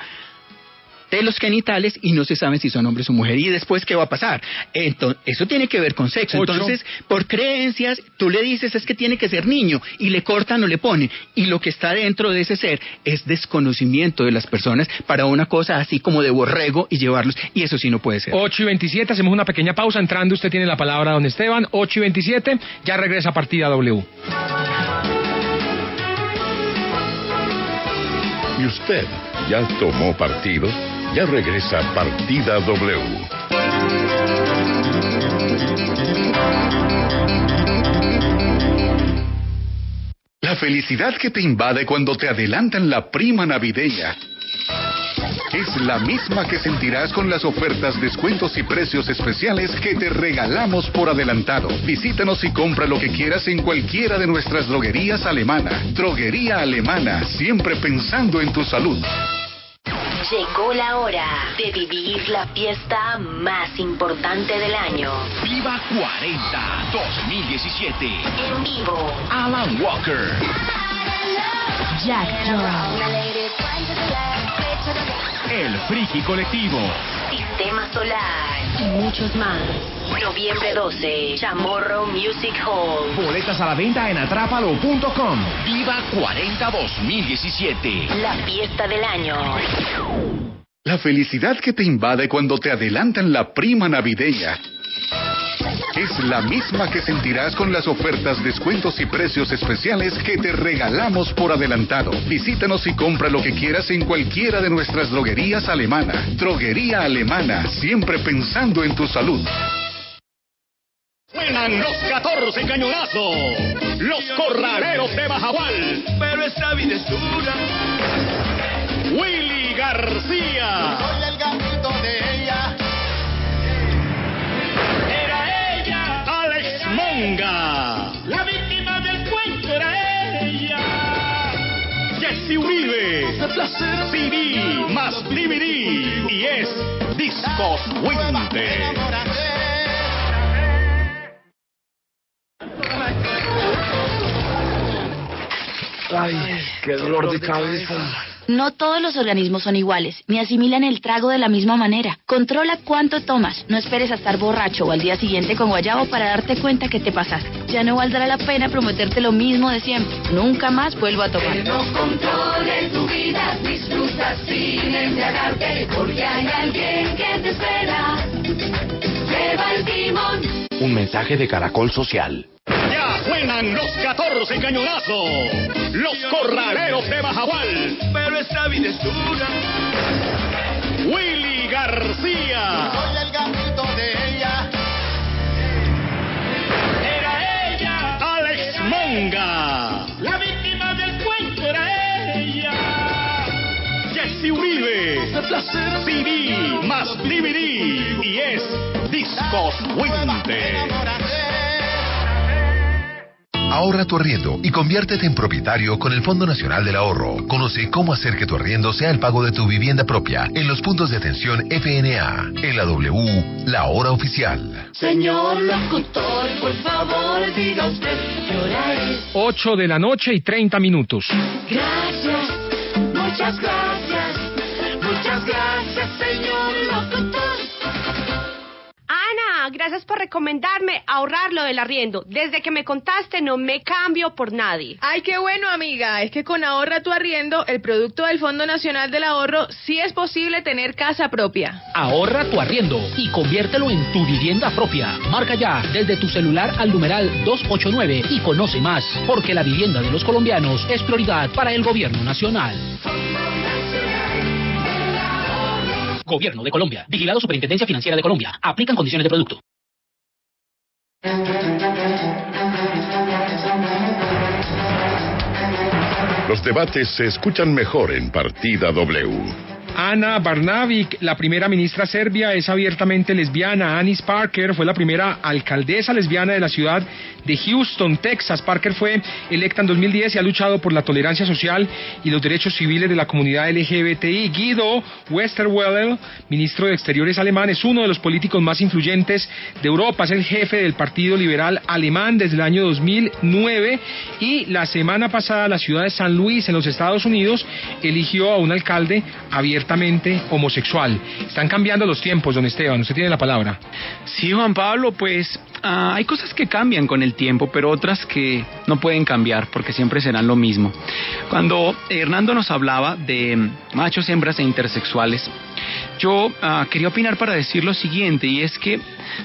de los genitales y no se sabe si son hombres o mujeres. ¿Y después qué va a pasar? Entonces, eso tiene que ver con sexo. Entonces, por creencias, tú le dices es que tiene que ser niño y le cortan o le ponen. Y lo que está dentro de ese ser es desconocimiento de las personas para una cosa así como de borrego y llevarlos. Y eso sí no puede ser. 8:27, hacemos una pequeña pausa. Entrando, usted tiene la palabra, don Esteban. 8:27, ya regresa Partida W. ¿Y usted ya tomó partido? Ya regresa Partida W. La felicidad que te invade cuando te adelantan la prima navideña es la misma que sentirás con las ofertas, descuentos y precios especiales que te regalamos por adelantado. Visítanos y compra lo que quieras en cualquiera de nuestras droguerías Alemana. Droguería Alemana, siempre pensando en tu salud. Llegó la hora de vivir la fiesta más importante del año. Viva 40 2017. En vivo, Alan Walker, Jack Jones, El Friki Colectivo, Sistema Solar y muchos más. Noviembre 12, Chamorro Music Hall. Boletas a la venta en atrápalo.com. Viva 40 2017. La fiesta del año. La felicidad que te invade cuando te adelantan la prima navideña es la misma que sentirás con las ofertas, descuentos y precios especiales que te regalamos por adelantado. Visítanos y compra lo que quieras en cualquiera de nuestras droguerías Alemana. Droguería Alemana, siempre pensando en tu salud. Suenan los 14 cañonazos, los corraleros de Bajagual. Pero esta vida es dura. Willy García. Soy el gatito de ella. Era ella. Alex Monga. La víctima del cuento era ella. Jesse Uribe. CD más DVD. Y es Discos Winter. Ay, qué dolor de cabeza. No todos los organismos son iguales, ni asimilan el trago de la misma manera. Controla cuánto tomas. No esperes a estar borracho o al día siguiente con guayabo para darte cuenta que te pasaste. Ya no valdrá la pena prometerte lo mismo de siempre. Nunca más vuelvo a tomar. Que no controles tu vida, disfruta sin embriagarte, porque hay alguien que te espera. Lleva el timón. Un mensaje de Caracol Social. Ya suenan los 14 cañonazos, los corraleros de Bajagual. Pero esta vida es dura. Willy García. Soy el gatito de ella. Era ella. Alex Monga. La víctima del cuento era ella. Jesse Uribe. CD más DVD. Y es Discos Winter. Ahorra tu arriendo y conviértete en propietario con el Fondo Nacional del Ahorro. Conoce cómo hacer que tu arriendo sea el pago de tu vivienda propia en los puntos de atención FNA. En la W, la hora oficial. Señor locutor, por favor, diga usted qué hora es. 8 de la noche y 30 minutos. Gracias, muchas gracias, señor locutor. Ana, gracias por recomendarme ahorrar lo del arriendo. Desde que me contaste no me cambio por nadie. Ay, qué bueno, amiga. Es que con Ahorra tu Arriendo, el producto del Fondo Nacional del Ahorro, sí es posible tener casa propia. Ahorra tu arriendo y conviértelo en tu vivienda propia. Marca ya desde tu celular al numeral 289 y conoce más, porque la vivienda de los colombianos es prioridad para el Gobierno Nacional. Gobierno de Colombia. Vigilado Superintendencia Financiera de Colombia. Aplican condiciones de producto. Los debates se escuchan mejor en Partida W. Ana Brnabić, la primera ministra serbia, es abiertamente lesbiana. Anis Parker fue la primera alcaldesa lesbiana de la ciudad de Houston, Texas. Parker fue electa en 2010 y ha luchado por la tolerancia social y los derechos civiles de la comunidad LGBTI. Guido Westerwelle, ministro de Exteriores alemán, es uno de los políticos más influyentes de Europa. Es el jefe del Partido Liberal Alemán desde el año 2009 y la semana pasada la ciudad de San Luis, en los Estados Unidos, eligió a un alcalde abiertamente homosexual. Están cambiando los tiempos, don Esteban, usted tiene la palabra. Sí, Juan Pablo, pues hay cosas que cambian con el tiempo, pero otras que no pueden cambiar porque siempre serán lo mismo. Cuando Hernando nos hablaba de machos, hembras e intersexuales, yo quería opinar para decir lo siguiente, y es que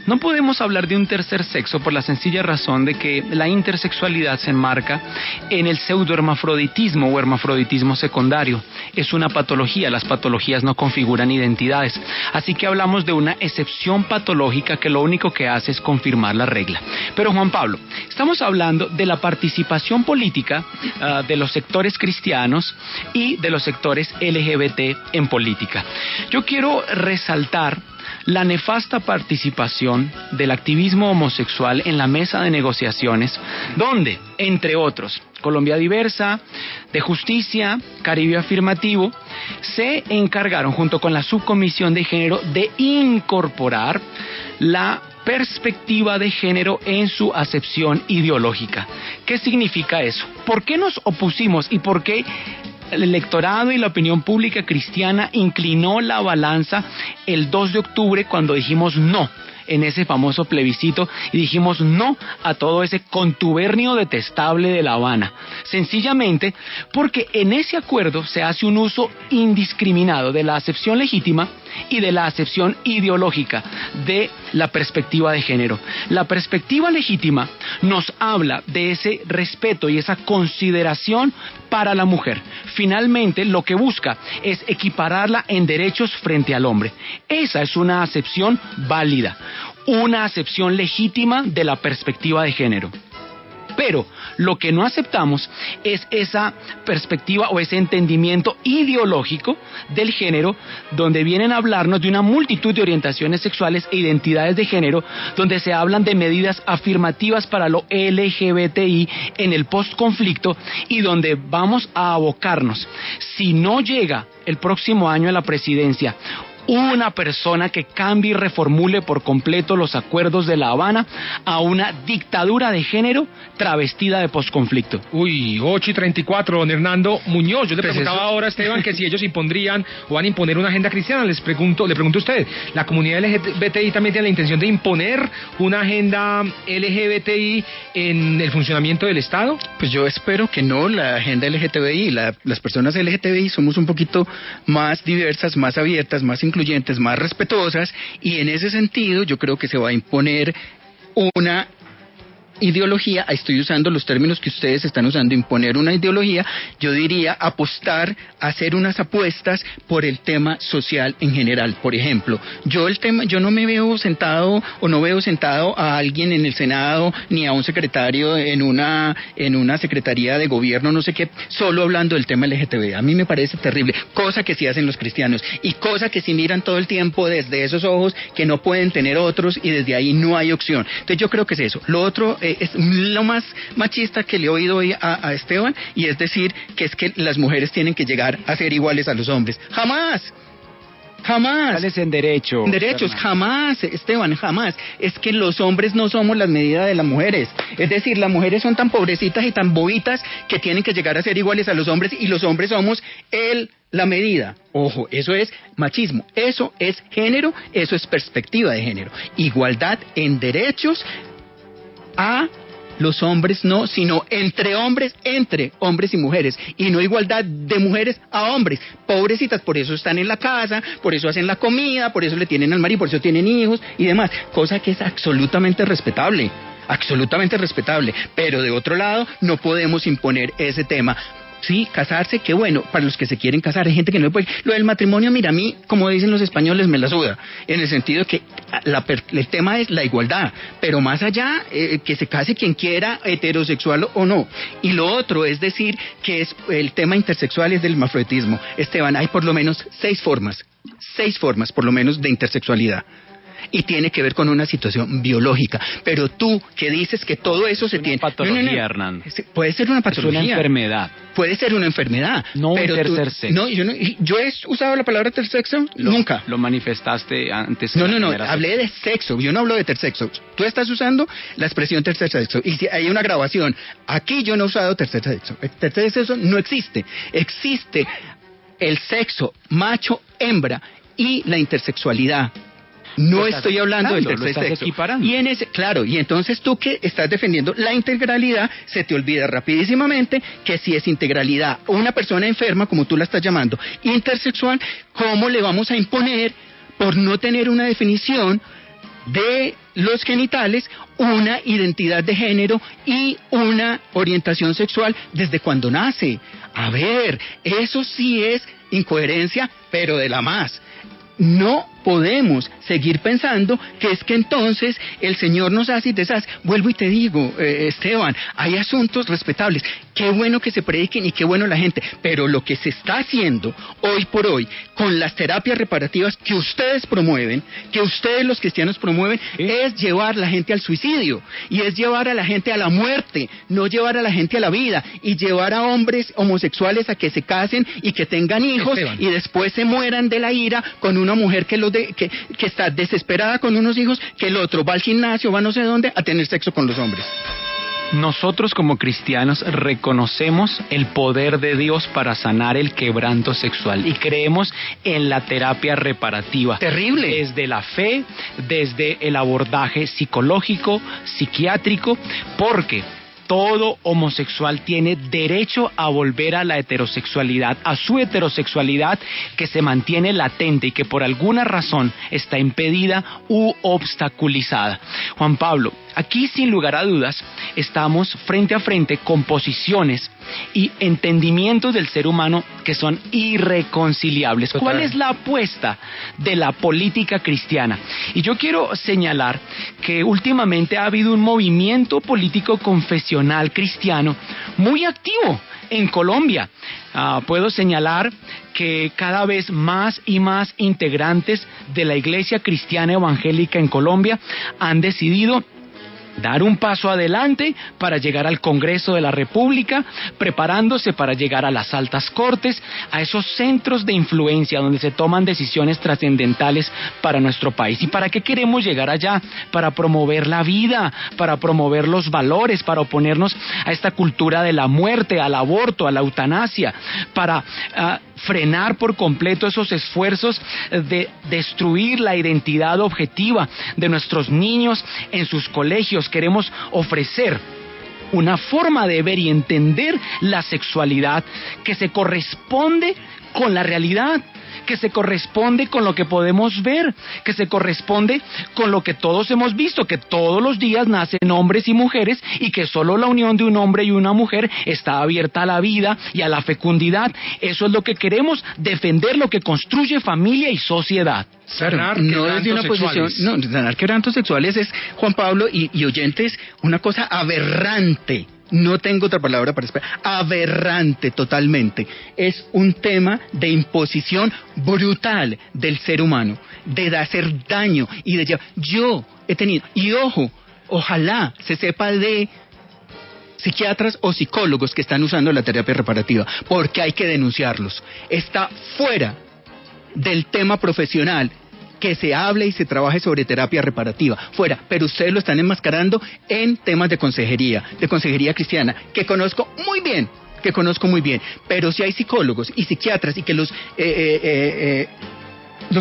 no podemos hablar de un tercer sexo por la sencilla razón de que la intersexualidad se enmarca en el pseudohermafroditismo o hermafroditismo secundario. Es una patología, las patologías no configuran identidades, así que hablamos de una excepción patológica que lo único que hace es confirmar la regla. Pero Juan Pablo, estamos hablando de la participación política de los sectores cristianos y de los sectores LGBT en política. Yo quiero resaltar la nefasta participación del activismo homosexual en la mesa de negociaciones, donde, entre otros, Colombia Diversa, de Justicia, Caribe Afirmativo, se encargaron junto con la subcomisión de género de incorporar la perspectiva de género en su acepción ideológica. ¿Qué significa eso? ¿Por qué nos opusimos y por qué el electorado y la opinión pública cristiana inclinó la balanza el 2 de octubre cuando dijimos no? en ese famoso plebiscito y dijimos no a todo ese contubernio detestable de La Habana. Sencillamente porque en ese acuerdo se hace un uso indiscriminado de la acepción legítima y de la acepción ideológica de la perspectiva de género. La perspectiva legítima nos habla de ese respeto y esa consideración para la mujer. Finalmente, lo que busca es equipararla en derechos frente al hombre. Esa es una acepción válida, una acepción legítima de la perspectiva de género. Pero lo que no aceptamos es esa perspectiva o ese entendimiento ideológico del género, donde vienen a hablarnos de una multitud de orientaciones sexuales e identidades de género, donde se hablan de medidas afirmativas para lo LGBTI en el postconflicto y donde vamos a abocarnos, si no llega el próximo año a la presidencia una persona que cambie y reformule por completo los acuerdos de La Habana, a una dictadura de género travestida de posconflicto. Uy, 8:34, don Hernando Muñoz. Yo le preguntaba ahora a Esteban que si ellos impondrían o van a imponer una agenda cristiana. Le pregunto a usted, ¿la comunidad LGBTI también tiene la intención de imponer una agenda LGBTI en el funcionamiento del Estado? Pues yo espero que no. La agenda LGTBI, las personas LGTBI somos un poquito más diversas, más abiertas, más incluyentes, más respetuosas, y en ese sentido yo creo que se va a imponer una ideología. Estoy usando los términos que ustedes están usando, imponer una ideología. Yo diría apostar, hacer unas apuestas por el tema social en general. Por ejemplo, yo no me veo sentado o no veo sentado a alguien en el Senado ni a un secretario en una secretaría de gobierno, no sé qué, solo hablando del tema LGTB. A mí me parece terrible, cosa que sí hacen los cristianos y cosa que sí miran todo el tiempo desde esos ojos que no pueden tener otros, y desde ahí no hay opción. Entonces yo creo que es eso. Lo otro es lo más machista que le he oído hoy a Esteban, y es decir que es que las mujeres tienen que llegar a ser iguales a los hombres. ¡Jamás! Jamás. ¿Cuál es en derecho? Derechos, jamás, Esteban, jamás. Es que los hombres no somos la medida de las mujeres. Es decir, las mujeres son tan pobrecitas y tan bobitas que tienen que llegar a ser iguales a los hombres, y los hombres somos la medida. Ojo, eso es machismo, eso es género, eso es perspectiva de género. Igualdad en derechos a los hombres no, sino entre hombres y mujeres, y no igualdad de mujeres a hombres. Pobrecitas, por eso están en la casa, por eso hacen la comida, por eso le tienen al marido, por eso tienen hijos y demás, cosa que es absolutamente respetable, pero de otro lado no podemos imponer ese tema. Sí, casarse, qué bueno, para los que se quieren casar. Hay gente que no puede. Lo del matrimonio, mira, a mí, como dicen los españoles, me la suda, en el sentido que el tema es la igualdad, pero más allá, que se case quien quiera, heterosexual o no. Y lo otro es decir que es el tema intersexual, es del hermafroditismo. Esteban, hay por lo menos 6 formas por lo menos de intersexualidad. Y tiene que ver con una situación biológica. Pero tú que dices que todo eso se tiene... Patología, Hernán. Puede ser una patología. Es una enfermedad. Puede ser una enfermedad. No pero un tercer sexo. No, yo he usado la palabra tercer sexo, nunca. Lo manifestaste antes. No, hablé de sexo, yo no hablo de tercer sexo. Tú estás usando la expresión tercer sexo. Y si hay una grabación, aquí yo no he usado tercer sexo. El tercer sexo no existe. Existe el sexo macho-hembra y la intersexualidad. No estoy hablando del tercer sexo. Y en ese, claro, y entonces tú que estás defendiendo la integralidad, se te olvida rapidísimamente que si es integralidad o una persona enferma, como tú la estás llamando, intersexual, ¿cómo le vamos a imponer, por no tener una definición de los genitales, una identidad de género y una orientación sexual desde cuando nace? A ver, eso sí es incoherencia, pero de la más. No podemos seguir pensando que es que entonces el Señor nos hace y deshace. Vuelvo y te digo, Esteban, hay asuntos respetables. Qué bueno que se prediquen y qué bueno la gente, pero lo que se está haciendo hoy por hoy con las terapias reparativas que ustedes promueven, que ustedes los cristianos promueven, es llevar a la gente al suicidio, y es llevar a la gente a la muerte, no llevar a la gente a la vida, y llevar a hombres homosexuales a que se casen y que tengan hijos, Esteban, y después se mueran de la ira con una mujer que está desesperada con unos hijos, que el otro va al gimnasio, va no sé dónde a tener sexo con los hombres. nosotros como cristianos reconocemos el poder de Dios para sanar el quebranto sexual y creemos en la terapia reparativa. Terrible. Desde la fe, desde el abordaje psicológico, psiquiátrico, porque todo homosexual tiene derecho a volver a la heterosexualidad, a su heterosexualidad que se mantiene latente y que por alguna razón está impedida u obstaculizada. Juan Pablo, aquí sin lugar a dudas estamos frente a frente con posiciones y entendimientos del ser humano que son irreconciliables. ¿Cuál es la apuesta de la política cristiana? Y yo quiero señalar que últimamente ha habido un movimiento político confesional cristiano muy activo en Colombia. Puedo señalar que cada vez más y más integrantes de la Iglesia Cristiana Evangélica en Colombia han decidido dar un paso adelante para llegar al Congreso de la República, preparándose para llegar a las altas cortes, a esos centros de influencia donde se toman decisiones trascendentales para nuestro país. ¿Y para qué queremos llegar allá? Para promover la vida, para promover los valores, para oponernos a esta cultura de la muerte, al aborto, a la eutanasia, para frenar por completo esos esfuerzos de destruir la identidad objetiva de nuestros niños en sus colegios. Queremos ofrecer una forma de ver y entender la sexualidad que se corresponde con la realidad, que se corresponde con lo que podemos ver, que se corresponde con lo que todos hemos visto, que todos los días nacen hombres y mujeres y que solo la unión de un hombre y una mujer está abierta a la vida y a la fecundidad. Eso es lo que queremos, defender lo que construye familia y sociedad. Claro, no desde una posición, no, sanar quebrantos sexuales es, Juan Pablo y oyentes, una cosa aberrante. No tengo otra palabra para explicar. Aberrante totalmente. Es un tema de imposición brutal del ser humano, de hacer daño y de llevar. Yo he tenido, y ojo, ojalá se sepa de psiquiatras o psicólogos que están usando la terapia reparativa, porque hay que denunciarlos. Está fuera del tema profesional que se hable y se trabaje sobre terapia reparativa, fuera, pero ustedes lo están enmascarando en temas de consejería cristiana, que conozco muy bien, pero si hay psicólogos y psiquiatras y que los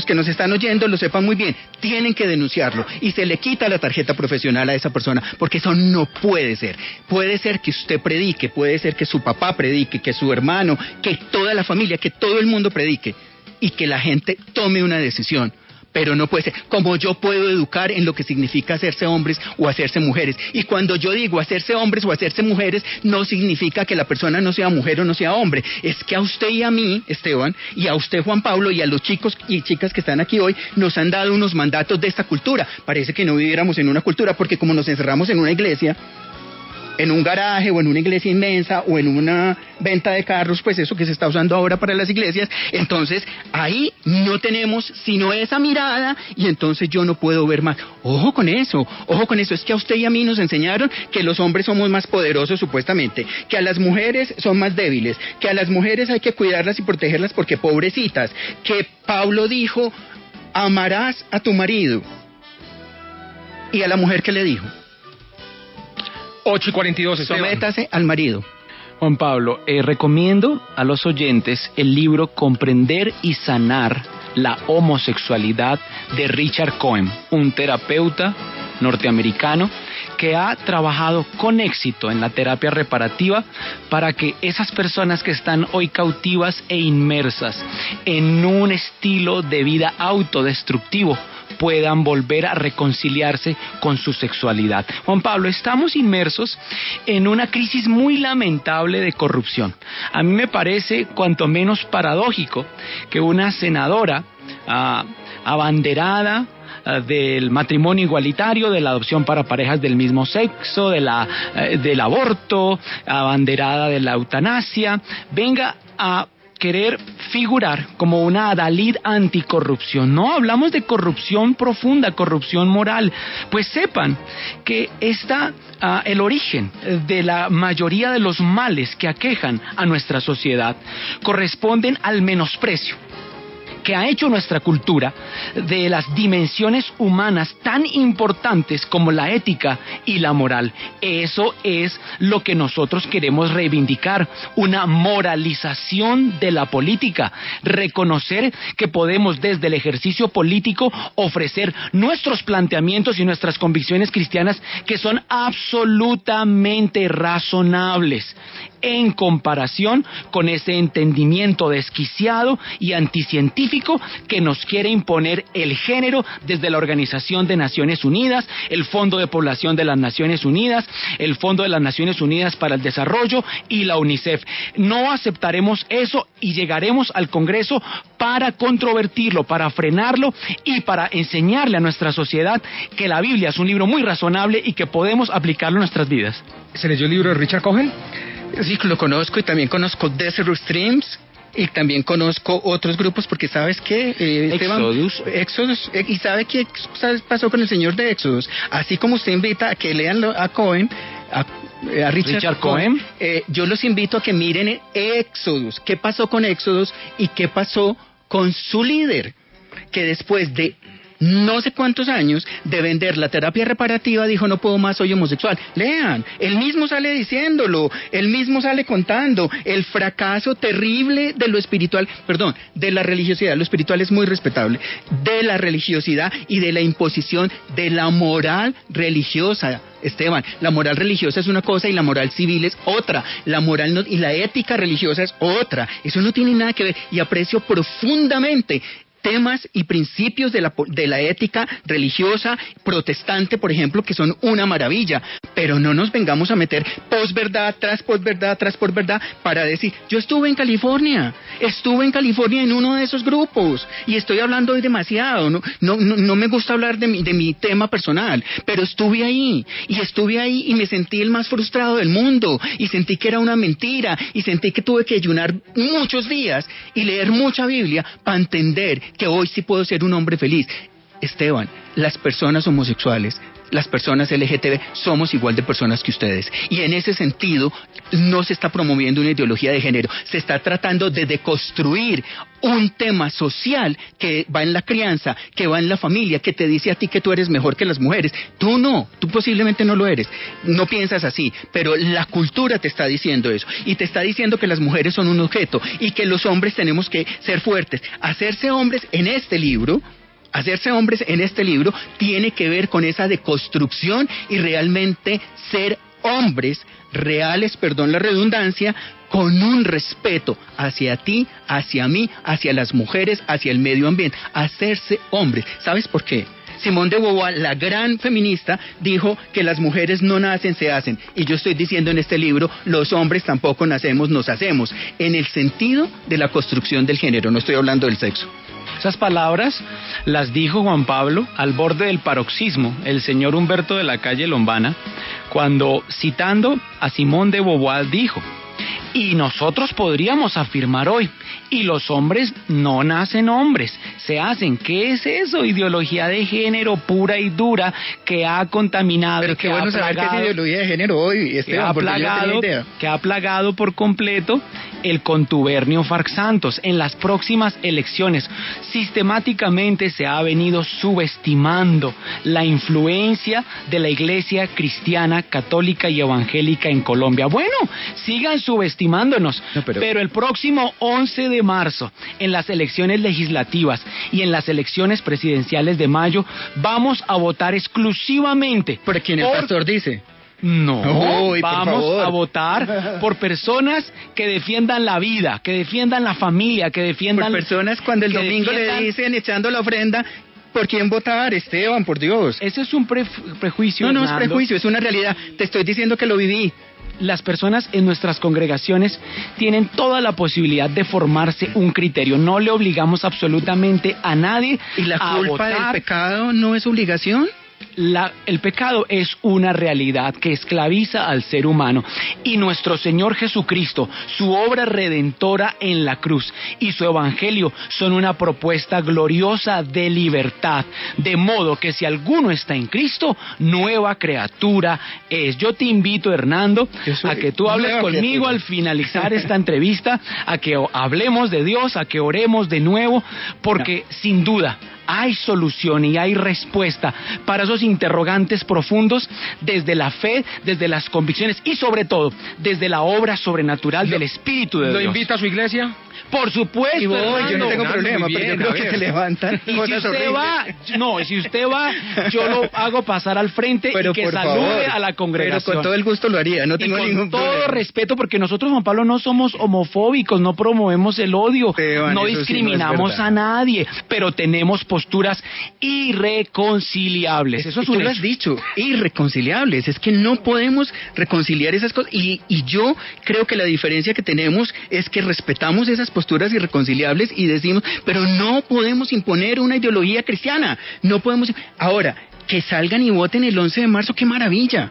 que nos están oyendo lo sepan muy bien, tienen que denunciarlo y se le quita la tarjeta profesional a esa persona, porque eso no puede ser. Puede ser que usted predique, puede ser que su papá predique, que su hermano, que toda la familia, que todo el mundo predique y que la gente tome una decisión. Pero no puede ser, como yo puedo educar en lo que significa hacerse hombres o hacerse mujeres. Y cuando yo digo hacerse hombres o hacerse mujeres, no significa que la persona no sea mujer o no sea hombre. Es que a usted y a mí, Esteban, y a usted, Juan Pablo, y a los chicos y chicas que están aquí hoy, nos han dado unos mandatos de esta cultura. Parece que no viviéramos en una cultura, porque como nos encerramos en una iglesia, en un garaje o en una iglesia inmensa o en una venta de carros, pues eso que se está usando ahora para las iglesias, entonces ahí no tenemos sino esa mirada y entonces yo no puedo ver más. Ojo con eso, es que a usted y a mí nos enseñaron que los hombres somos más poderosos supuestamente, que a las mujeres son más débiles, que a las mujeres hay que cuidarlas y protegerlas porque pobrecitas, que Pablo dijo, amarás a tu marido. ¿Y a la mujer qué le dijo? 8:42, sométase al marido. Juan Pablo, recomiendo a los oyentes el libro Comprender y Sanar la Homosexualidad de Richard Cohen, un terapeuta norteamericano que ha trabajado con éxito en la terapia reparativa para que esas personas que están hoy cautivas e inmersas en un estilo de vida autodestructivo puedan volver a reconciliarse con su sexualidad. Juan Pablo, estamos inmersos en una crisis muy lamentable de corrupción. A mí me parece cuanto menos paradójico que una senadora abanderada del matrimonio igualitario, de la adopción para parejas del mismo sexo, del aborto, abanderada de la eutanasia, venga a querer figurar como una adalid anticorrupción. No, hablamos de corrupción profunda, corrupción moral. Pues sepan que el origen de la mayoría de los males que aquejan a nuestra sociedad corresponden al menosprecio que ha hecho nuestra cultura, de las dimensiones humanas tan importantes como la ética y la moral. Eso es lo que nosotros queremos reivindicar, una moralización de la política, reconocer que podemos desde el ejercicio político ofrecer nuestros planteamientos y nuestras convicciones cristianas que son absolutamente razonables en comparación con ese entendimiento desquiciado y anticientífico que nos quiere imponer el género desde la Organización de Naciones Unidas, el Fondo de Población de las Naciones Unidas, el Fondo de las Naciones Unidas para el Desarrollo y la UNICEF. No aceptaremos eso y llegaremos al Congreso para controvertirlo, para frenarlo y para enseñarle a nuestra sociedad que la Biblia es un libro muy razonable y que podemos aplicarlo en nuestras vidas. ¿Se leyó el libro de Richard Cohen? Sí, lo conozco y también conozco Desert Streams y también conozco otros grupos porque ¿sabes qué? Exodus. ¿Y sabe qué pasó con el señor de Exodus? Así como usted invita a que lean a Cohen, a Richard Cohen, yo los invito a que miren Exodus. ¿Qué pasó con Exodus y qué pasó con su líder? Que después de no sé cuántos años de vender la terapia reparativa dijo: no puedo más, soy homosexual. Lean, él mismo sale diciéndolo, él mismo sale contando el fracaso terrible de lo espiritual, perdón, de la religiosidad. Lo espiritual es muy respetable, de la religiosidad y de la imposición de la moral religiosa. Esteban, la moral religiosa es una cosa y la moral civil es otra. La moral no, y la ética religiosa es otra. Eso no tiene nada que ver, y aprecio profundamente temas y principios de la ética religiosa protestante, por ejemplo, que son una maravilla, pero no nos vengamos a meter posverdad tras posverdad tras posverdad para decir: yo estuve en California en uno de esos grupos y estoy hablando hoy demasiado, no me gusta hablar de mi tema personal, pero estuve ahí y me sentí el más frustrado del mundo y sentí que era una mentira y sentí que tuve que ayunar muchos días y leer mucha Biblia para entender que hoy sí puedo ser un hombre feliz. Esteban, las personas homosexuales, las personas LGTB, somos igual de personas que ustedes. Y en ese sentido, no se está promoviendo una ideología de género. Se está tratando de deconstruir un tema social que va en la crianza, que va en la familia, que te dice a ti que tú eres mejor que las mujeres. Tú no, tú posiblemente no lo eres. No piensas así, pero la cultura te está diciendo eso. Y te está diciendo que las mujeres son un objeto y que los hombres tenemos que ser fuertes. Hacerse hombres en este libro tiene que ver con esa deconstrucción y realmente ser hombres reales, perdón la redundancia, con un respeto hacia ti, hacia mí, hacia las mujeres, hacia el medio ambiente. Hacerse hombres. ¿Sabes por qué? Simone de Beauvoir, la gran feminista, dijo que las mujeres no nacen, se hacen. Y yo estoy diciendo en este libro, los hombres tampoco nacemos, nos hacemos. En el sentido de la construcción del género, no estoy hablando del sexo. Esas palabras las dijo Juan Pablo al borde del paroxismo, el señor Humberto de la Calle Lombana, cuando, citando a Simone de Beauvoir, dijo: y nosotros podríamos afirmar hoy, y los hombres no nacen hombres, se hacen. ¿Qué es eso? Ideología de género pura y dura que ha contaminado. Pero qué bueno saber qué es ideología de género hoy, Esteban, que ha plagado por completo el contubernio Farc-Santos. En las próximas elecciones sistemáticamente se ha venido subestimando la influencia de la Iglesia cristiana, católica y evangélica en Colombia. Bueno, sigan subestimándonos, pero el próximo 11 de marzo, en las elecciones legislativas y en las elecciones presidenciales de mayo, vamos a votar exclusivamente por quien el pastor dice. No, vamos a votar por personas que defiendan la vida, que defiendan la familia, que defiendan... Por personas cuando el domingo le dicen, echando la ofrenda, ¿por quién votar, Esteban? Por Dios. Ese es un prejuicio. No es prejuicio, es una realidad. Te estoy diciendo que lo viví. Las personas en nuestras congregaciones tienen toda la posibilidad de formarse un criterio. No le obligamos absolutamente a nadie a votar. ¿Y la culpa del pecado no es obligación? el pecado es una realidad que esclaviza al ser humano, y nuestro Señor Jesucristo, su obra redentora en la cruz y su evangelio son una propuesta gloriosa de libertad, de modo que si alguno está en Cristo, nueva criatura es. Yo te invito, Hernando, a que tú hables conmigo al finalizar esta entrevista, a que hablemos de Dios, a que oremos de nuevo, porque sin duda hay solución y hay respuesta para esos interrogantes profundos desde la fe, desde las convicciones y sobre todo desde la obra sobrenatural del Espíritu de Dios. ¿Lo invita a su iglesia? Por supuesto, y voy, yo no tengo problema, bien, pero yo creo que se levantan. Y si usted va, si usted va, yo lo hago pasar al frente y que salude a la congregación. Pero con todo el gusto lo haría, no tengo ningún problema. Con todo respeto, porque nosotros, Juan Pablo, no somos homofóbicos, no promovemos el odio, no discriminamos a nadie, pero tenemos posturas irreconciliables. Eso es un hecho. Tú lo has dicho, irreconciliables. Es que no podemos reconciliar esas cosas. Y yo creo que la diferencia que tenemos es que respetamos esas posturas irreconciliables y decimos, pero no podemos imponer una ideología cristiana. No podemos. Ahora, que salgan y voten el 11 de marzo, qué maravilla,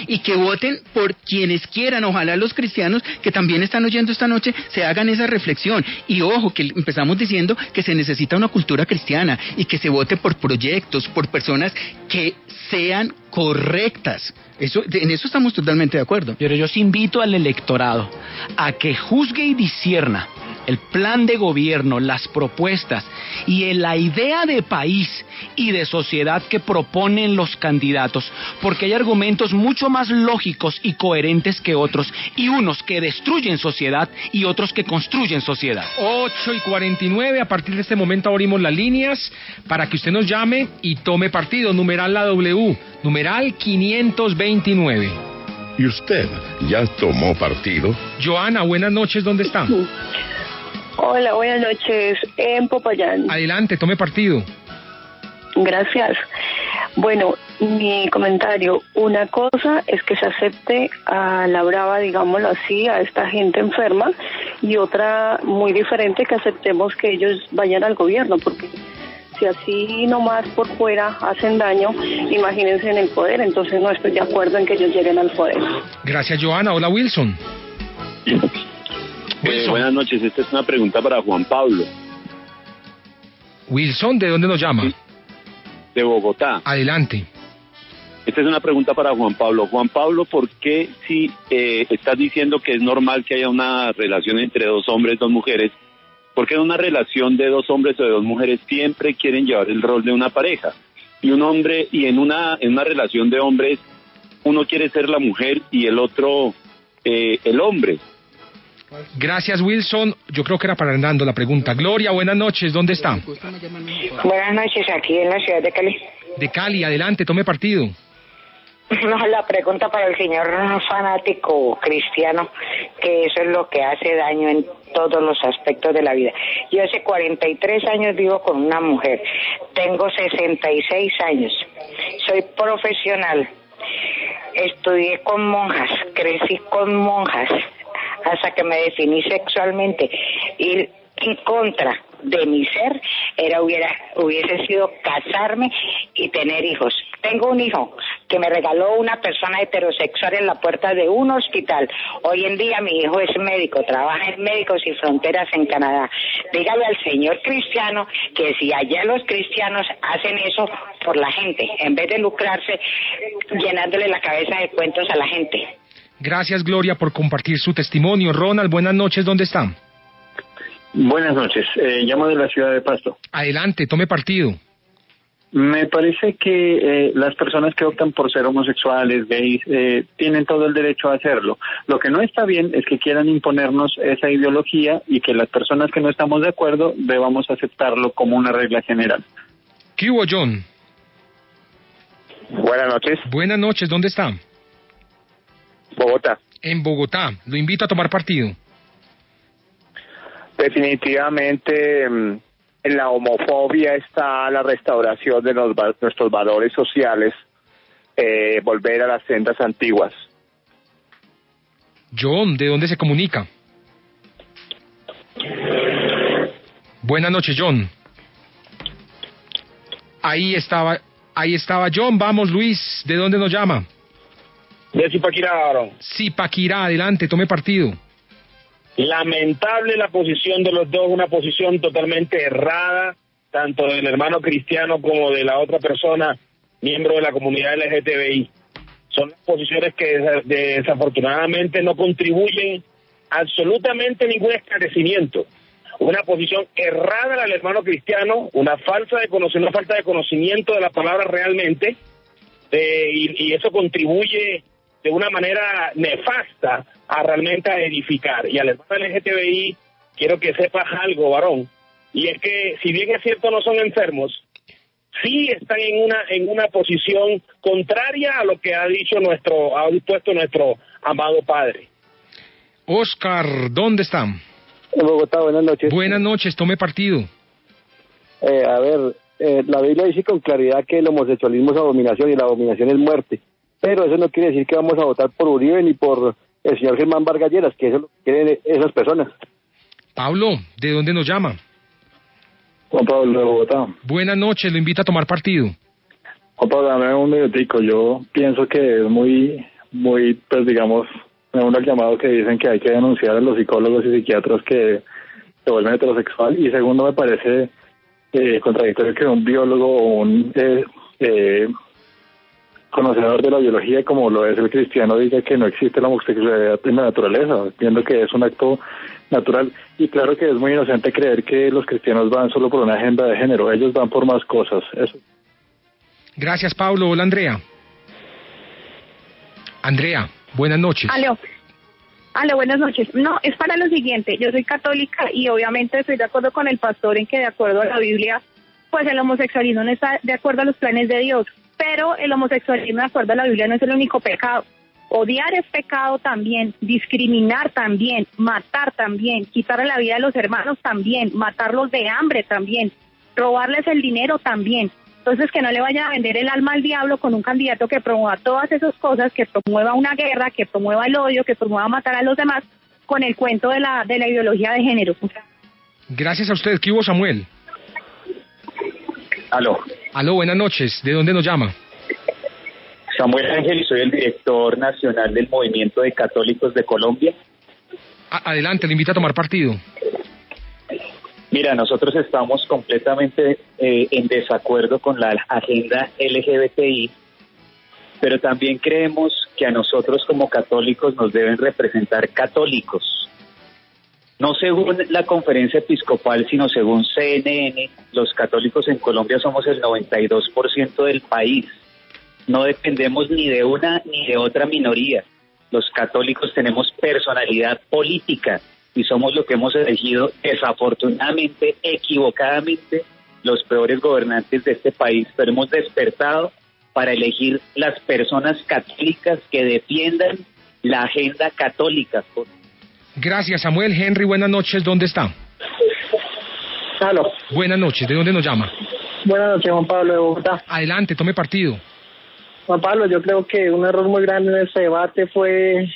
y que voten por quienes quieran, ojalá los cristianos que también están oyendo esta noche se hagan esa reflexión, y ojo, que empezamos diciendo que se necesita una cultura cristiana, y que se vote por proyectos, por personas que sean correctas. En eso estamos totalmente de acuerdo. Pero yo os invito al electorado a que juzgue y discierna el plan de gobierno, las propuestas y la idea de país y de sociedad que proponen los candidatos, porque hay argumentos mucho más lógicos y coherentes que otros, y unos que destruyen sociedad y otros que construyen sociedad. 8:49, a partir de este momento abrimos las líneas para que usted nos llame y tome partido. Numeral la W, numeral 529. ¿Y usted ya tomó partido? Joana, buenas noches, ¿dónde está? Hola, buenas noches, en Popayán. Adelante, tome partido. Gracias. Bueno, mi comentario, una cosa es que se acepte a la brava, digámoslo así, a esta gente enferma, y otra muy diferente, que aceptemos que ellos vayan al gobierno, porque si así nomás por fuera hacen daño, imagínense en el poder. Entonces no estoy de acuerdo en que ellos lleguen al poder. Gracias, Joana. Hola, Wilson. Buenas noches, esta es una pregunta para Juan Pablo. Wilson, ¿de dónde nos llama? De Bogotá. Adelante. Esta es una pregunta para Juan Pablo. Juan Pablo, ¿por qué si estás diciendo que es normal que haya una relación entre dos hombres, dos mujeres, por qué en una relación de dos hombres o de dos mujeres siempre quieren llevar el rol de una pareja? Y un hombre, y en una relación de hombres, uno quiere ser la mujer y el otro el hombre. Gracias, Wilson. Yo creo que era para Hernando la pregunta. Gloria, buenas noches. ¿Dónde está? Buenas noches, aquí en la ciudad de Cali. De Cali, adelante, tome partido. No, la pregunta para el señor fanático cristiano, que eso es lo que hace daño en todos los aspectos de la vida. Yo hace 43 años vivo con una mujer, tengo 66 años, soy profesional, estudié con monjas, crecí con monjas, hasta que me definí sexualmente, y en contra de mi ser hubiese sido casarme y tener hijos. Tengo un hijo que me regaló una persona heterosexual en la puerta de un hospital. Hoy en día mi hijo es médico, trabaja en Médicos Sin Fronteras en Canadá. Dígale al señor cristiano que si allá los cristianos hacen eso por la gente, en vez de lucrarse llenándole la cabeza de cuentos a la gente. Gracias, Gloria, por compartir su testimonio. Ronald, buenas noches, ¿dónde está? Buenas noches, llamo de la ciudad de Pasto. Adelante, tome partido. Me parece que las personas que optan por ser homosexuales, gays, tienen todo el derecho a hacerlo. Lo que no está bien es que quieran imponernos esa ideología y que las personas que no estamos de acuerdo debamos aceptarlo como una regla general. ¿Qué hubo, John? Buenas noches. Buenas noches, ¿dónde está? Bogotá. En Bogotá, lo invito a tomar partido. Definitivamente en la homofobia está la restauración de nuestros valores sociales, volver a las sendas antiguas. John, ¿de dónde se comunica? Buenas noches, John. Ahí estaba Ahí estaba John. Vamos, Luis, ¿de dónde nos llama? De Zipaquirá, varón. Zipaquirá, adelante, tome partido. Lamentable la posición de los dos, una posición totalmente errada, tanto del hermano Cristiano como de la otra persona, miembro de la comunidad LGTBI. Son posiciones que desafortunadamente no contribuyen absolutamente ningún esclarecimiento. Una posición errada del hermano Cristiano, una falta de conocimiento de la palabra realmente, y eso contribuye de una manera nefasta a realmente a edificar. Y al hermano LGTBI quiero que sepas algo, varón, y es que si bien es cierto no son enfermos, sí están en una posición contraria a lo que ha dispuesto nuestro amado Padre. Oscar, ¿dónde están? En Bogotá, buenas noches. Buenas noches, tome partido. La Biblia dice con claridad que el homosexualismo es abominación y la abominación es muerte. Pero eso no quiere decir que vamos a votar por Uribe ni por el señor Germán Vargas Lleras, que eso es lo que quieren esas personas. Pablo, ¿de dónde nos llama? Juan Pablo, de Bogotá. Buenas noches, lo invito a tomar partido. Juan Pablo, dame un minutico. Yo pienso que es muy, pues digamos, uno el llamado que dicen que hay que denunciar a los psicólogos y psiquiatras que se vuelven heterosexual. Y segundo, me parece contradictorio que un biólogo o un conocedor de la biología, como lo es el cristiano, diga que no existe la homosexualidad en la naturaleza, viendo que es un acto natural. Y claro que es muy inocente creer que los cristianos van solo por una agenda de género, ellos van por más cosas. Eso. Gracias, Pablo. Hola, Andrea. Andrea, buenas noches. Aló, buenas noches. No, es para lo siguiente, yo soy católica y obviamente estoy de acuerdo con el pastor en que de acuerdo a la Biblia, pues el homosexualismo no está de acuerdo a los planes de Dios, pero el homosexualismo de acuerdo a la Biblia no es el único pecado. Odiar es pecado también, discriminar también, matar también, quitarle la vida a los hermanos también, matarlos de hambre también, robarles el dinero también. Entonces que no le vayan a vender el alma al diablo con un candidato que promueva todas esas cosas, que promueva una guerra, que promueva el odio, que promueva matar a los demás, con el cuento de la ideología de género. Gracias a usted. ¿Qué hubo, Samuel? Aló, buenas noches. ¿De dónde nos llama? Samuel Ángel y soy el director nacional del Movimiento de Católicos de Colombia. Adelante, le invito a tomar partido. Mira, nosotros estamos completamente en desacuerdo con la agenda LGBTI, pero también creemos que a nosotros como católicos nos deben representar católicos. No según la conferencia episcopal, sino según CNN, los católicos en Colombia somos el 92% del país. No dependemos ni de una ni de otra minoría. Los católicos tenemos personalidad política y somos lo que hemos elegido, desafortunadamente, equivocadamente, los peores gobernantes de este país, pero hemos despertado para elegir las personas católicas que defiendan la agenda católica. Gracias, Samuel. Henry, buenas noches. ¿Dónde está? Aló. Buenas noches. ¿De dónde nos llama? Buenas noches, Juan Pablo, de Bogotá. Adelante, tome partido. Juan Pablo, yo creo que un error muy grande en ese debate fue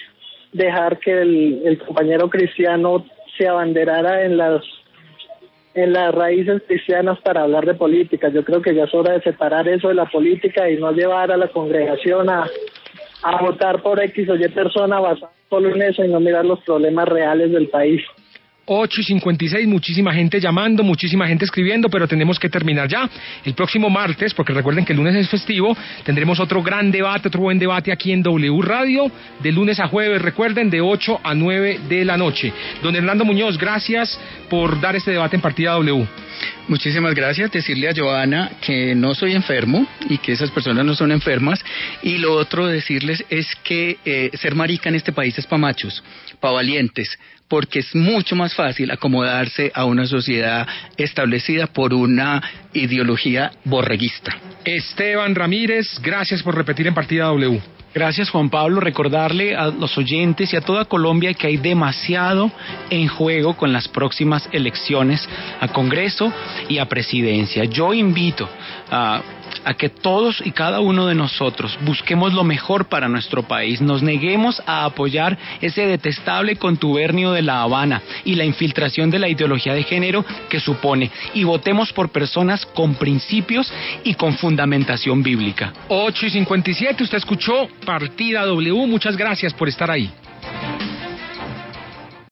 dejar que el compañero cristiano se abanderara en las raíces cristianas para hablar de política. Yo creo que ya es hora de separar eso de la política y no llevar a la congregación a votar por X o Y persona basada solo en eso y no mirar los problemas reales del país. 8:56, muchísima gente llamando, muchísima gente escribiendo, pero tenemos que terminar ya. El próximo martes, porque recuerden que el lunes es festivo, tendremos otro gran debate, otro buen debate aquí en W Radio, de lunes a jueves, recuerden, de 8 a 9 de la noche. Don Hernando Muñoz, gracias por dar este debate en Partida W. Muchísimas gracias. Decirle a Joana que no soy enfermo y que esas personas no son enfermas. Y lo otro decirles es que ser marica en este país es pa' machos, pa' valientes, porque es mucho más fácil acomodarse a una sociedad establecida por una ideología borreguista. Esteban Ramírez, gracias por repetir en Partida W. Gracias, Juan Pablo. Recordarle a los oyentes y a toda Colombia que hay demasiado en juego con las próximas elecciones a Congreso y a Presidencia. Yo invito a a que todos y cada uno de nosotros busquemos lo mejor para nuestro país, nos neguemos a apoyar ese detestable contubernio de La Habana y la infiltración de la ideología de género que supone, y votemos por personas con principios y con fundamentación bíblica. 8:57, usted escuchó Partida W, muchas gracias por estar ahí.